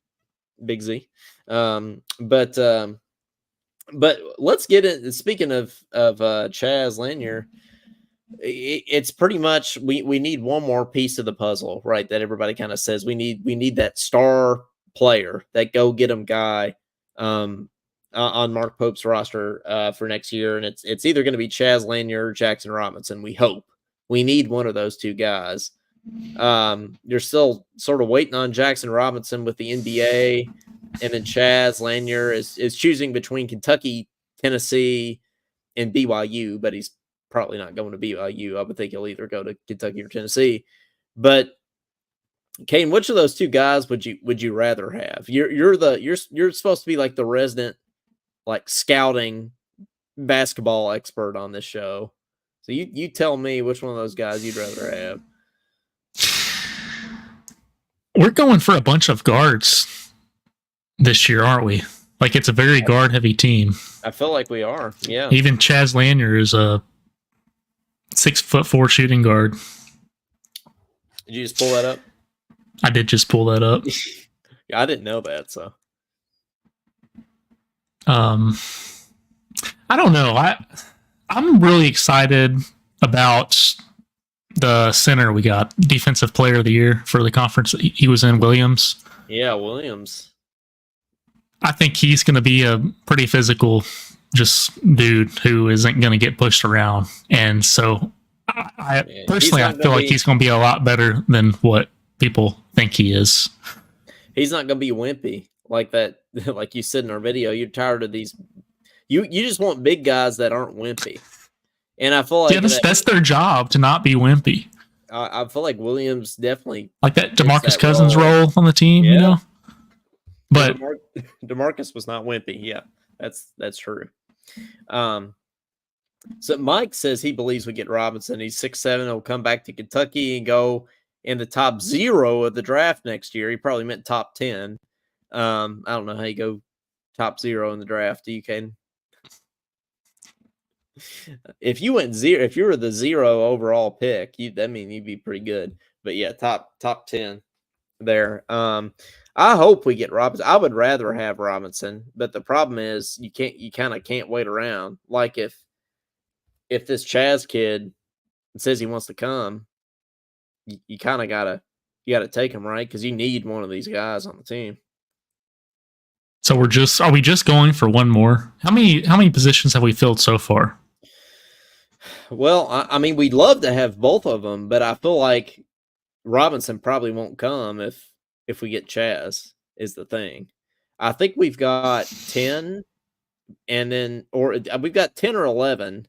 Big Z. But let's get it. Speaking of Chaz Lanier, it's pretty much we need one more piece of the puzzle, right? That everybody kind of says we need that star player, that go get 'em guy on Mark Pope's roster for next year, and it's either going to be Chaz Lanier or Jackson Robinson. We hope. We need one of those two guys. You're still sort of waiting on Jackson Robinson with the NBA, and then Chaz Lanier is choosing between Kentucky, Tennessee, and BYU, but he's probably not going to BYU. I would think he'll either go to Kentucky or Tennessee. But Kane, which of those two guys would you rather have? You're supposed to be like the resident, like, scouting basketball expert on this show. So you tell me which one of those guys you'd rather have. We're going for a bunch of guards this year, aren't we? Like, it's a very guard heavy team. I feel like we are. Yeah. Even Chaz Lanier is a 6'4" shooting guard. Did you just pull that up? I did just pull that up. I didn't know that, so. I don't know. I'm really excited about the center we got, defensive player of the year for the conference he was in, Williams. Yeah, Williams. I think he's going to be a pretty physical just dude who isn't going to get pushed around. And so I feel like he's going to be a lot better than what people think he is. He's not going to be wimpy like that. Like you said in our video, you're tired of these. You just want big guys that aren't wimpy. And I feel like that's their job, to not be wimpy. I feel like Williams definitely like that DeMarcus Cousins role on the team, you know. But DeMarcus was not wimpy. Yeah, that's true. So Mike says he believes we get Robinson. He's 6'7". He'll come back to Kentucky and go in the top 0 of the draft next year. He probably meant top 10. I don't know how you go top 0 in the draft. You can. If you went 0, if you were the 0 overall pick, that mean you'd be pretty good. But yeah, top 10 there. I hope we get Robinson. I would rather have Robinson, but the problem is you kind of can't wait around. Like if this Chaz kid and says he wants to come, you kind of gotta take him, right? Because you need one of these guys on the team. So are we just going for one more? How many positions have we filled so far? Well, I mean, we'd love to have both of them, but I feel like Robinson probably won't come if we get Chaz, is the thing. I think we've got 10, and then we've got 10 or 11,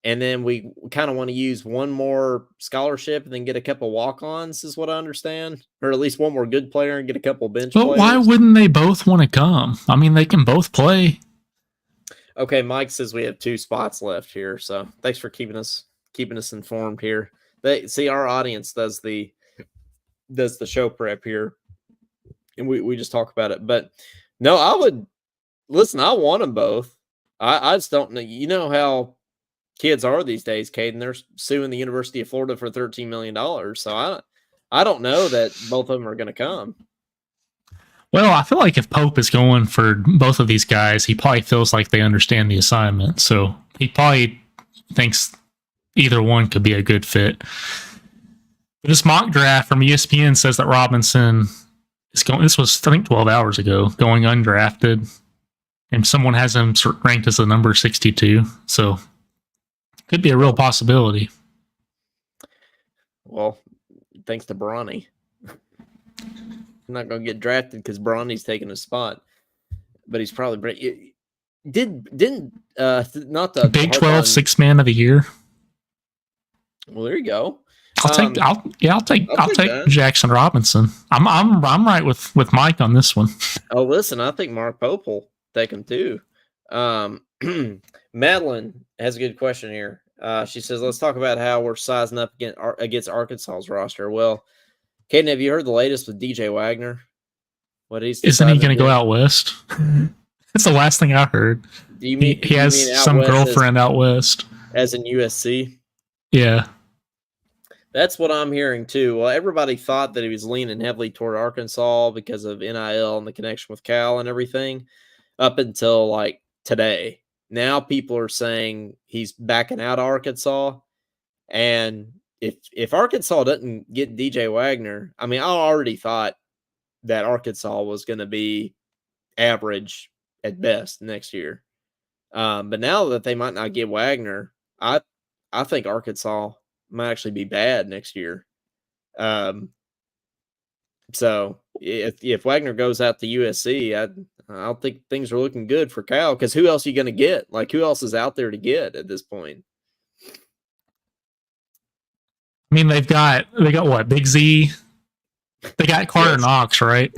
and then we kind of want to use one more scholarship and then get a couple walk-ons, is what I understand, or at least one more good player and get a couple bench But players. why wouldn't they both want to come? I mean, they can both play. Okay, Mike says we have 2 spots left here, so thanks for keeping us informed here. They see our audience does the show prep here, and we just talk about it. But no, I would listen. I want them both. I just don't know. You know how kids are these days, Caden. They're suing the University of Florida for $13 million. So I don't know that both of them are going to come. Well, I feel like if Pope is going for both of these guys, he probably feels like they understand the assignment. So he probably thinks either one could be a good fit. This mock draft from ESPN says that Robinson is going. This was, I think, 12 hours ago, going undrafted, and someone has him ranked as the number 62. So could be a real possibility. Well, thanks to Bronny. I'm not going to get drafted because Bronny's taking a spot, but he's probably didn't not the Big 12 6 man of the year. Well, there you go. I'll take Jackson Robinson. I'm right with Mike on this one. Oh, listen, I think Mark Pope will take him too. Madeline has a good question here. She says, let's talk about how we're sizing up against Arkansas's roster. Well, Caden, have you heard the latest with DJ Wagner? Isn't he going to go out west? That's the last thing I heard. He has some girlfriend out west. As in USC? Yeah. That's what I'm hearing too. Well, everybody thought that he was leaning heavily toward Arkansas because of NIL and the connection with Cal and everything up until like today. Now people are saying he's backing out of Arkansas. And if Arkansas doesn't get DJ Wagner, I mean, I already thought that Arkansas was going to be average at best next year. But now that they might not get Wagner, I think Arkansas might actually be bad next year. So if Wagner goes out to USC, I don't think things are looking good for Cal, because who else are you going to get? Like, who else is out there to get at this point? I mean, they got what? Big Z. They got Carter Knox, right?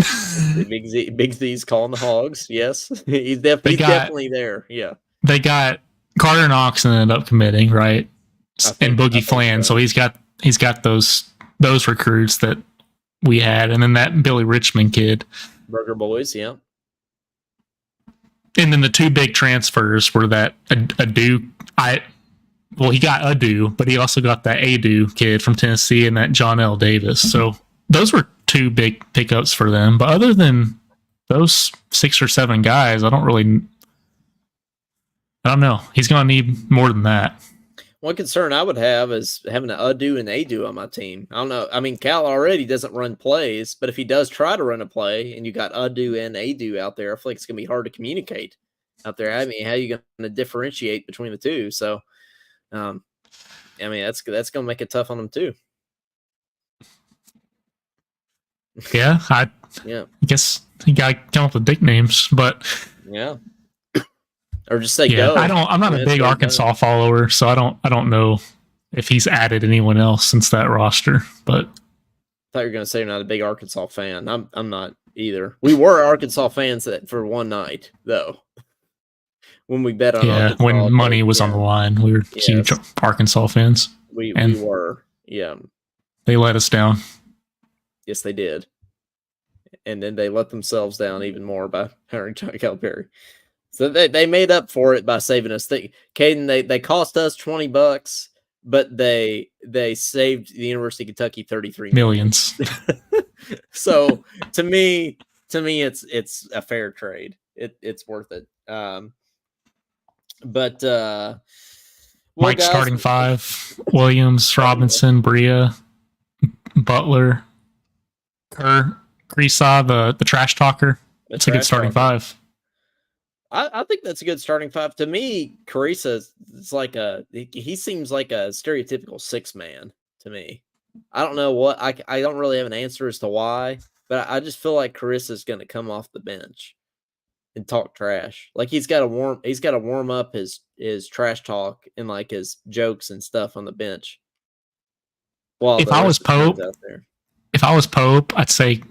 Big Z's calling the Hogs. Yes, he's definitely there. Yeah, they got Carter Knox and ended up committing, right? And Boogie Flan, so he's got those recruits that we had, and then that Billy Richmond kid, Burger Boys, yeah. And then the 2 big transfers were that Adu. He got Adu, but he also got that Adu kid from Tennessee and that John L. Davis. So those were 2 big pickups for them. But other than those 6 or 7 guys, I don't know. He's going to need more than that. One concern I would have is having an Adu and Adu on my team. I don't know. I mean, Cal already doesn't run plays, but if he does try to run a play and you got Adu and Adu out there, I feel like it's going to be hard to communicate out there. I mean, how are you going to differentiate between the two? So, I mean, that's going to make it tough on them too. Yeah, I guess you got to come up with nicknames, but yeah. Or just say go. I'm not a big Arkansas follower, so I don't know if he's added anyone else since that roster. But I thought you were going to say you're not a big Arkansas fan. I'm not either. We were Arkansas fans for one night, though. When we bet on Arkansas, when money was on the line, we were huge Arkansas fans. We were, yeah. They let us down. Yes, they did. And then they let themselves down even more by hiring John Calipari. So they made up for it by saving us. Caden, they cost us $20, but they saved the University of Kentucky $33 million. So to me, it's a fair trade. It's worth it. But Well, Mike guys, starting five. Williams, Robinson, Bria, Butler, Kerr, Greasaw, the trash talker. It's a good starting five. I think that's a good starting five. To me, Carissa is like he seems like a stereotypical six man to me. I don't know what I don't really have an answer as to why, but I just feel like Carissa's going to come off the bench and talk trash. Like he's got to warm up his trash talk and like his jokes and stuff on the bench. While if I was Pope, I'd say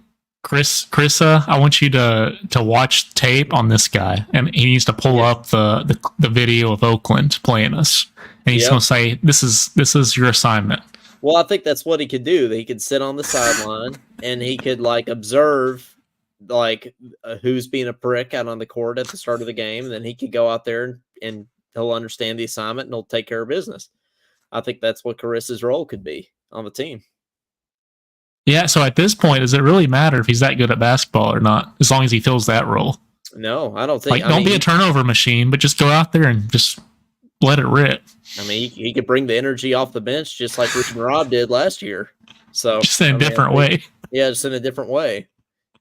Carissa, I want you to watch tape on this guy, and he needs to pull up the video of Oakland playing us, and he's going to say, "This is your assignment." Well, I think that's what he could do. He could sit on the sideline and he could like observe like who's being a prick out on the court at the start of the game. And then he could go out there and he'll understand the assignment and he'll take care of business. I think that's what Carissa's role could be on the team. Yeah. So at this point, does it really matter if he's that good at basketball or not? As long as he fills that role. No, I don't think. Like, don't be a turnover machine, but just go out there and just let it rip. I mean, he could bring the energy off the bench just like Rich and Rob did last year. So just in a different way. Yeah, just in a different way.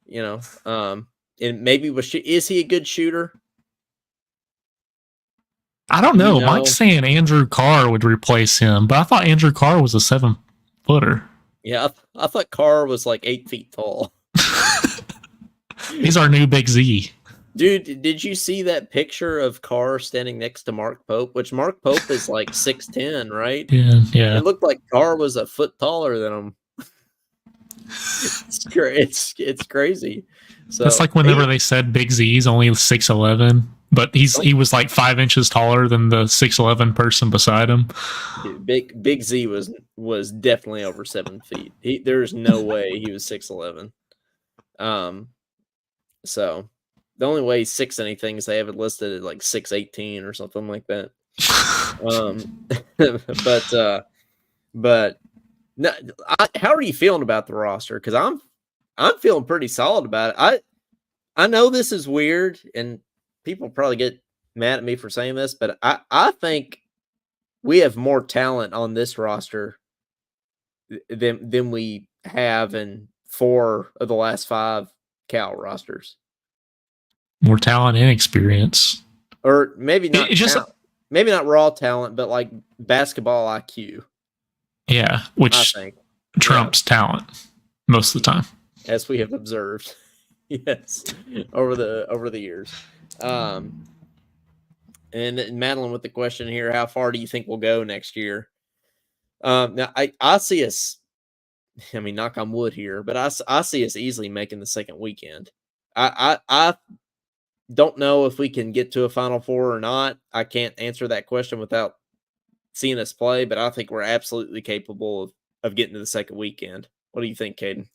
You know, and maybe is he a good shooter? I don't know. Mike's saying Andrew Carr would replace him, but I thought Andrew Carr was a 7-footer. Yeah, I thought Carr was like 8 feet tall. He's our new Big Z. Dude, did you see that picture of Carr standing next to Mark Pope? Which Mark Pope is like 6'10", right? Yeah. It looked like Carr was a foot taller than him. It's crazy. So that's like whenever they said Big Z's only 6'11", but he was like 5 inches taller than the 6'11" person beside him. Dude, Big Z was definitely over 7 feet. There's no way he was 6'11". So the only way he's 6 anything is they have it listed at like 6'18" or something like that. But no, how are you feeling about the roster? Because I'm feeling pretty solid about it. I know this is weird, and people probably get mad at me for saying this, but I think we have more talent on this roster than we have in 4 of the last 5 Cal rosters. More talent and experience, or maybe not maybe not raw talent, but like basketball IQ. Yeah, which trumps talent most of the time, as we have observed. Yes, over the years. And Madeline with the question here: how far do you think we'll go next year? Now I see us. I mean, knock on wood here, but I see us easily making the second weekend. I don't know if we can get to a Final Four or not. I can't answer that question without seeing us play, but I think we're absolutely capable of getting to the second weekend. What do you think, Caden?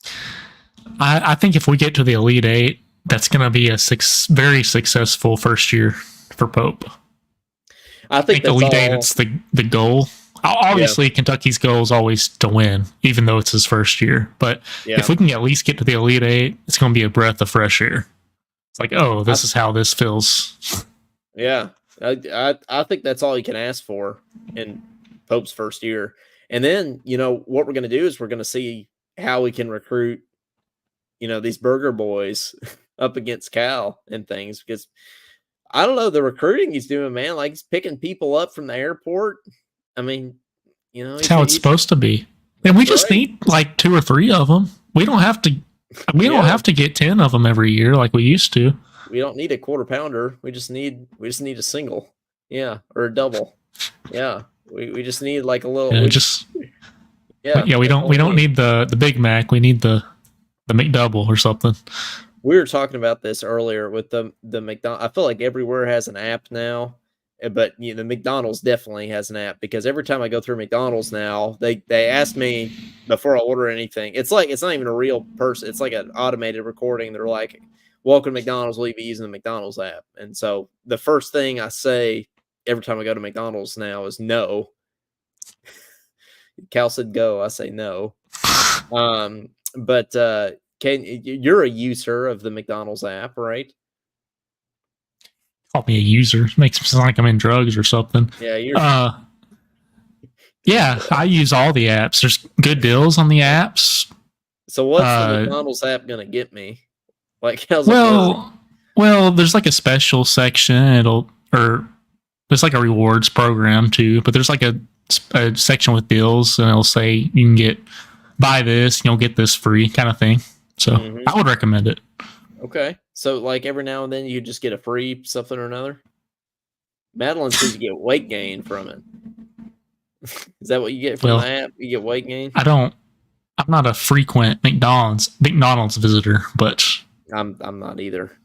I think if we get to the Elite Eight, that's going to be a very successful first year for Pope. I think Elite Eight, it's the goal. Obviously, Kentucky's goal is always to win, even though it's his first year. But if we can at least get to the Elite Eight, it's going to be a breath of fresh air. It's like, oh, this is how this feels. Yeah, I think that's all you can ask for in Pope's first year. And then, what we're going to do is we're going to see how we can recruit, these burger boys up against Cal and things. Because I don't know, the recruiting he's doing, man, like he's picking people up from the airport. I mean, that's how it's supposed to be. And we just need like 2 or 3 of them. We don't have to. We don't have to get 10 of them every year like we used to. We don't need a quarter pounder. We just need a single, or a double, We just need like a little. We don't need the Big Mac. We need the McDouble or something. We were talking about this earlier with the McDonald's. I feel like everywhere has an app now, but the McDonald's definitely has an app, because every time I go through McDonald's now, they ask me before I order anything. It's like it's not even a real person. It's like an automated recording. They're like, "Welcome to McDonald's. Will you be using the McDonald's app?" And so the first thing I say every time I go to McDonald's now is no. Cal said go. I say no. But you're a user of the McDonald's app, right? Call me a user. Makes me sound like I'm in drugs or something. Yeah, Yeah, I use all the apps. There's good deals on the apps. So what's the McDonald's app gonna get me? Like, how's it work? Well, there's like a special section. There's like a rewards program too, but there's like a section with deals, and it'll say you can buy this, and you'll get this free, kind of thing. So I would recommend it. Okay, so like every now and then you just get a free something or another. Madeline says you get weight gain from it. Is that what you get from the app? You get weight gain? I'm not a frequent McDonald's visitor, but I'm not either.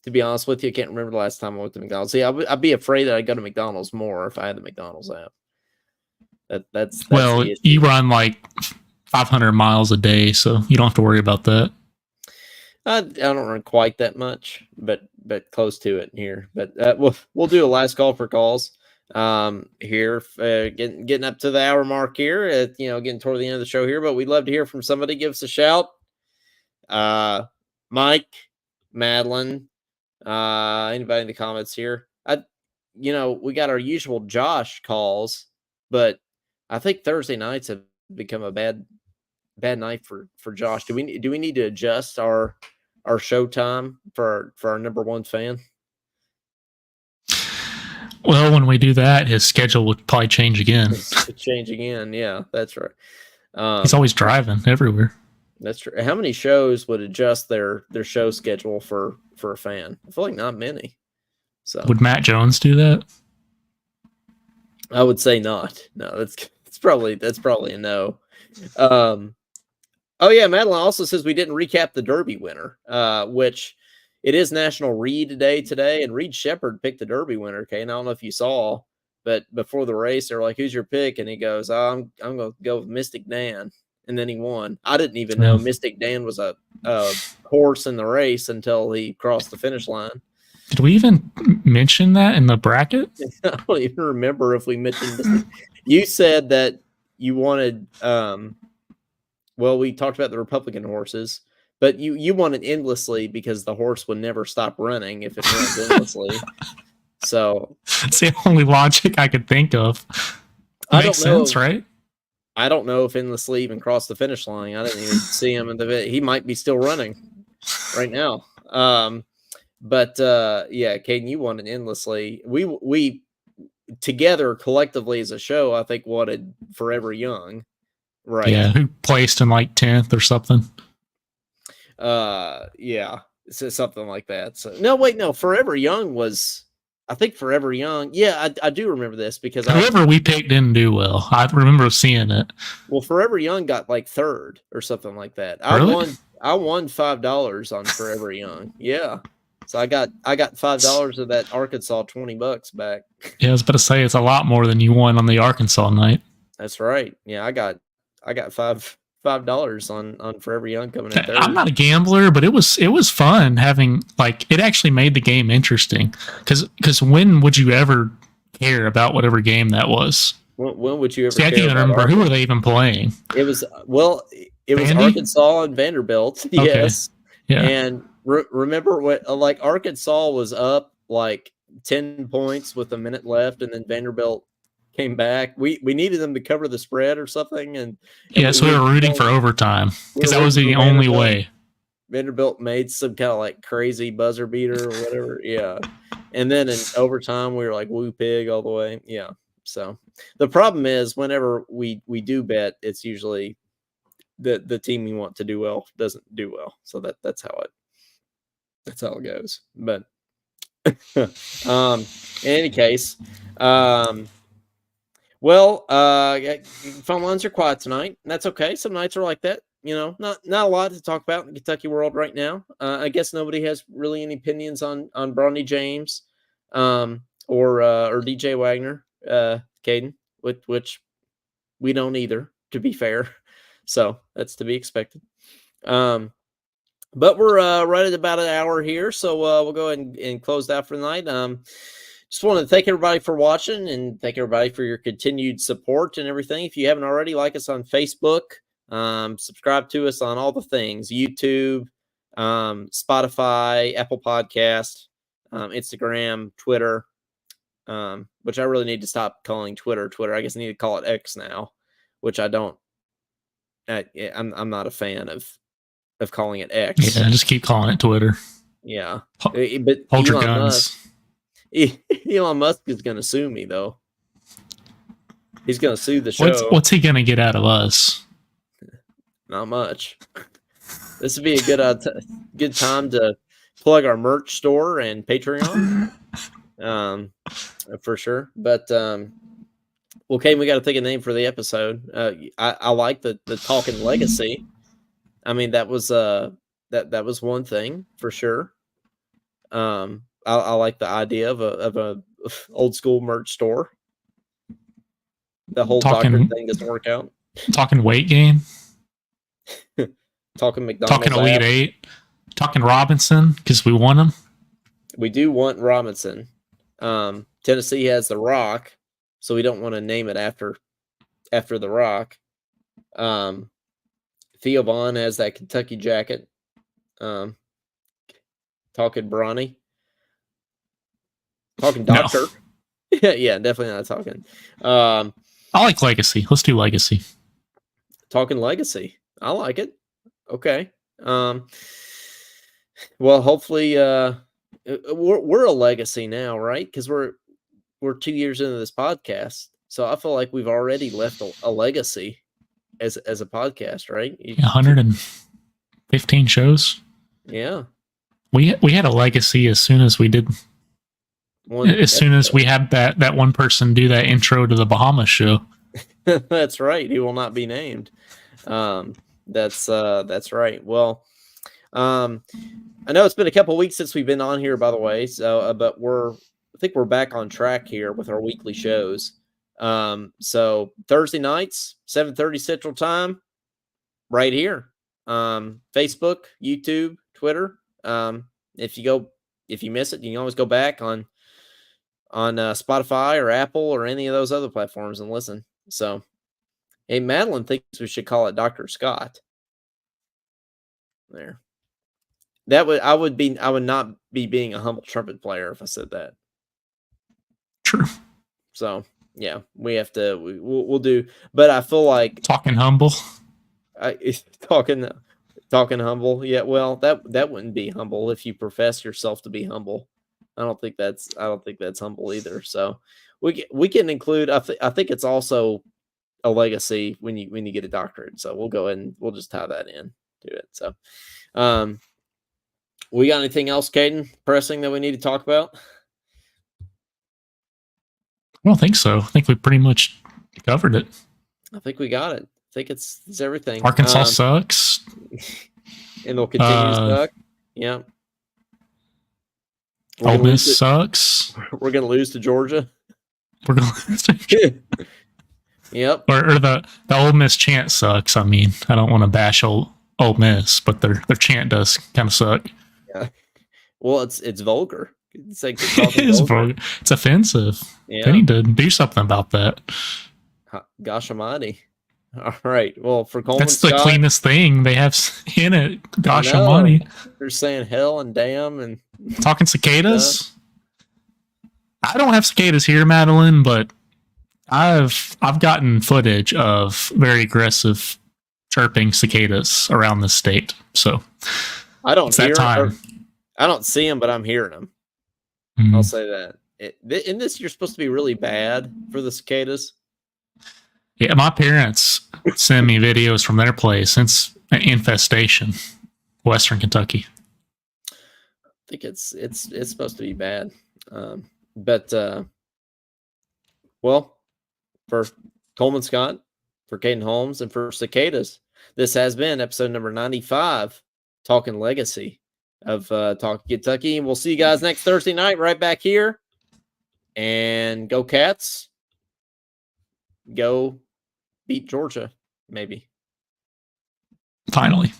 To be honest with you, I can't remember the last time I went to McDonald's. See, I'd be afraid that I'd go to McDonald's more if I had the McDonald's app. That's well, you run like 500 miles a day, so you don't have to worry about that. I don't run quite that much, but close to it here. But we'll do a last call for calls here, getting up to the hour mark here. Getting toward the end of the show here, but we'd love to hear from somebody. Give us a shout. Mike, Madeline, anybody in the comments here. We got our usual Josh calls, but I think Thursday nights have become a bad night for Josh. Do we need to adjust our show time for our number one fan? Well, when we do that, his schedule would probably change again. Yeah, that's right. He's always driving everywhere. That's true. How many shows would adjust their show schedule for a fan? I feel like not many. So would Matt Jones do that? I would say not. No, that's probably a no. Oh yeah, Madeline also says we didn't recap the Derby winner, which it is National Reed Day today, and Reed Shepherd picked the Derby winner. Okay, and I don't know if you saw, but before the race, they're like, "Who's your pick?" And he goes, "I'm going to go with Mystic Dan," and then he won. I didn't even know Mystic Dan was a horse in the race until he crossed the finish line. Did we even mention that in the bracket? I don't even remember if we mentioned this. You said that you wanted, well, we talked about the Republican horses, but you wanted endlessly because the horse would never stop running if it runs endlessly. So it's the only logic I could think of. Makes sense, right? I don't know if endlessly even crossed the finish line. I didn't even see him in the. He might be still running right now. But yeah, Caden, you wanted endlessly. We together collectively as a show, I think wanted Forever Young, right? Yeah, who placed in like 10th or something. Yeah, so something like that. So no, Forever Young was. I think Forever Young. Yeah, I do remember this because whoever we picked didn't do well. I remember seeing it. Well, Forever Young got like third or something like that. Really? I won $5 on Forever Young. Yeah. So I got $5 of that Arkansas $20 back. Yeah, I was about to say it's a lot more than you won on the Arkansas night. That's right. Yeah, I got $5 on Forever Young coming in third. I'm not a gambler, but it was fun having it actually made the game interesting. Because when would you ever care about whatever game that was? When would you ever? See, I can't remember who were they even playing. It was Arkansas and Vanderbilt. Okay. Yes. Yeah. And remember what Arkansas was up like 10 points with a minute left, and then Vanderbilt came back. We needed them to cover the spread or something, and so we were rooting for overtime because that was the only way. Vanderbilt made some kind of like crazy buzzer beater or whatever. Yeah. And then in overtime we were like woo pig all the way. Yeah. So the problem is whenever we do bet, it's usually the team we want to do well doesn't do well. So that's how it goes. But in any case, phone lines are quiet tonight. And that's okay. Some nights are like that. Not a lot to talk about in the Kentucky world right now. I guess nobody has really any opinions on Bronny James, or DJ Wagner, Caden, which we don't either, to be fair. So that's to be expected. But we're right at about an hour here, so we'll go ahead and close that for the night. Just want to thank everybody for watching and thank everybody for your continued support and everything. If you haven't already, like us on Facebook, subscribe to us on all the things, YouTube, Spotify, Apple Podcast, Instagram, Twitter, which I really need to stop calling Twitter. I guess I need to call it X now, which I don't. I'm not a fan of calling it X. Yeah, just keep calling it Twitter. Yeah, but hold your guns. Elon Musk is going to sue me though. He's going to sue the show. What's he going to get out of us? Not much. This would be a good time to plug our merch store and Patreon, for sure. But okay, we got to think of a name for the episode. I like the Talkin Legacy. I mean, that was that was one thing for sure. I like the idea of a old school merch store. The whole doctor thing doesn't work out. Talking weight gain. Talking McDonald's. Talking Elite 8. Talking Robinson because we want him. We do want Robinson. Tennessee has The Rock, so we don't want to name it after The Rock. Theo Vaughn has that Kentucky jacket. Talking Brawny. Talking Doctor. No. Yeah, definitely not talking. I like Legacy. Let's do Legacy. Talking Legacy. I like it. Okay. Well, hopefully, we're a legacy now, right? Because we're 2 years into this podcast, so I feel like we've already left a legacy as a podcast, right? 115 shows. Yeah, we had a legacy as soon as we did. Soon as we had that one person do that intro to the Bahamas show. That's right. He will not be named. That's right. Well, I know it's been a couple weeks since we've been on here, by the way. So, but I think we're back on track here with our weekly shows. So Thursday nights, 7:30 Central Time, right here. Facebook, YouTube, Twitter. If you miss it, you can always go back on Spotify or Apple or any of those other platforms and listen. So, hey, Madeline thinks we should call it Dr. Scott. There. I would not be being a humble trumpet player if I said that. True. So yeah, we have to. We'll do. But I feel like talking humble. Talking humble. Yeah. Well, that wouldn't be humble if you profess yourself to be humble. I don't think that's humble either. So we can include. I think it's also a legacy when you get a doctorate. So we'll go ahead and we'll just tie that in to it. So, we got anything else, Caden, pressing that we need to talk about? I don't think so. I think we pretty much covered it. I think we got it. I think it's everything. Arkansas sucks. And they'll continue to suck. Yeah. Ole Miss sucks. We're going to lose to Georgia. We're going to lose to Georgia. Yep. Or the Ole Miss chant sucks. I mean, I don't want to bash Ole Miss, but their chant does kind of suck. Yeah. Well, it's vulgar. It's like it is vulgar. It's offensive. Yeah. They need to do something about that. Gosh almighty. All right. Well, for Coleman that's the Scott, cleanest thing they have in it. Gosh almighty. They're saying hell and damn and talking cicadas. I don't have cicadas here, Madeline, but I've gotten footage of very aggressive chirping cicadas around the state. So I don't hear them. I don't see them, but I'm hearing them. Mm-hmm. I'll say that. In this year supposed to be really bad for the cicadas. Yeah, my parents send me videos from their place. It's an infestation, Western Kentucky. I think it's supposed to be bad, but well, for Coleman Scott, for Caden Holmes, and for cicadas, this has been episode number 95, Talking Legacy of Talkin Kentucky. And we'll see you guys next Thursday night right back here. And go Cats. Go beat Georgia, maybe. Finally.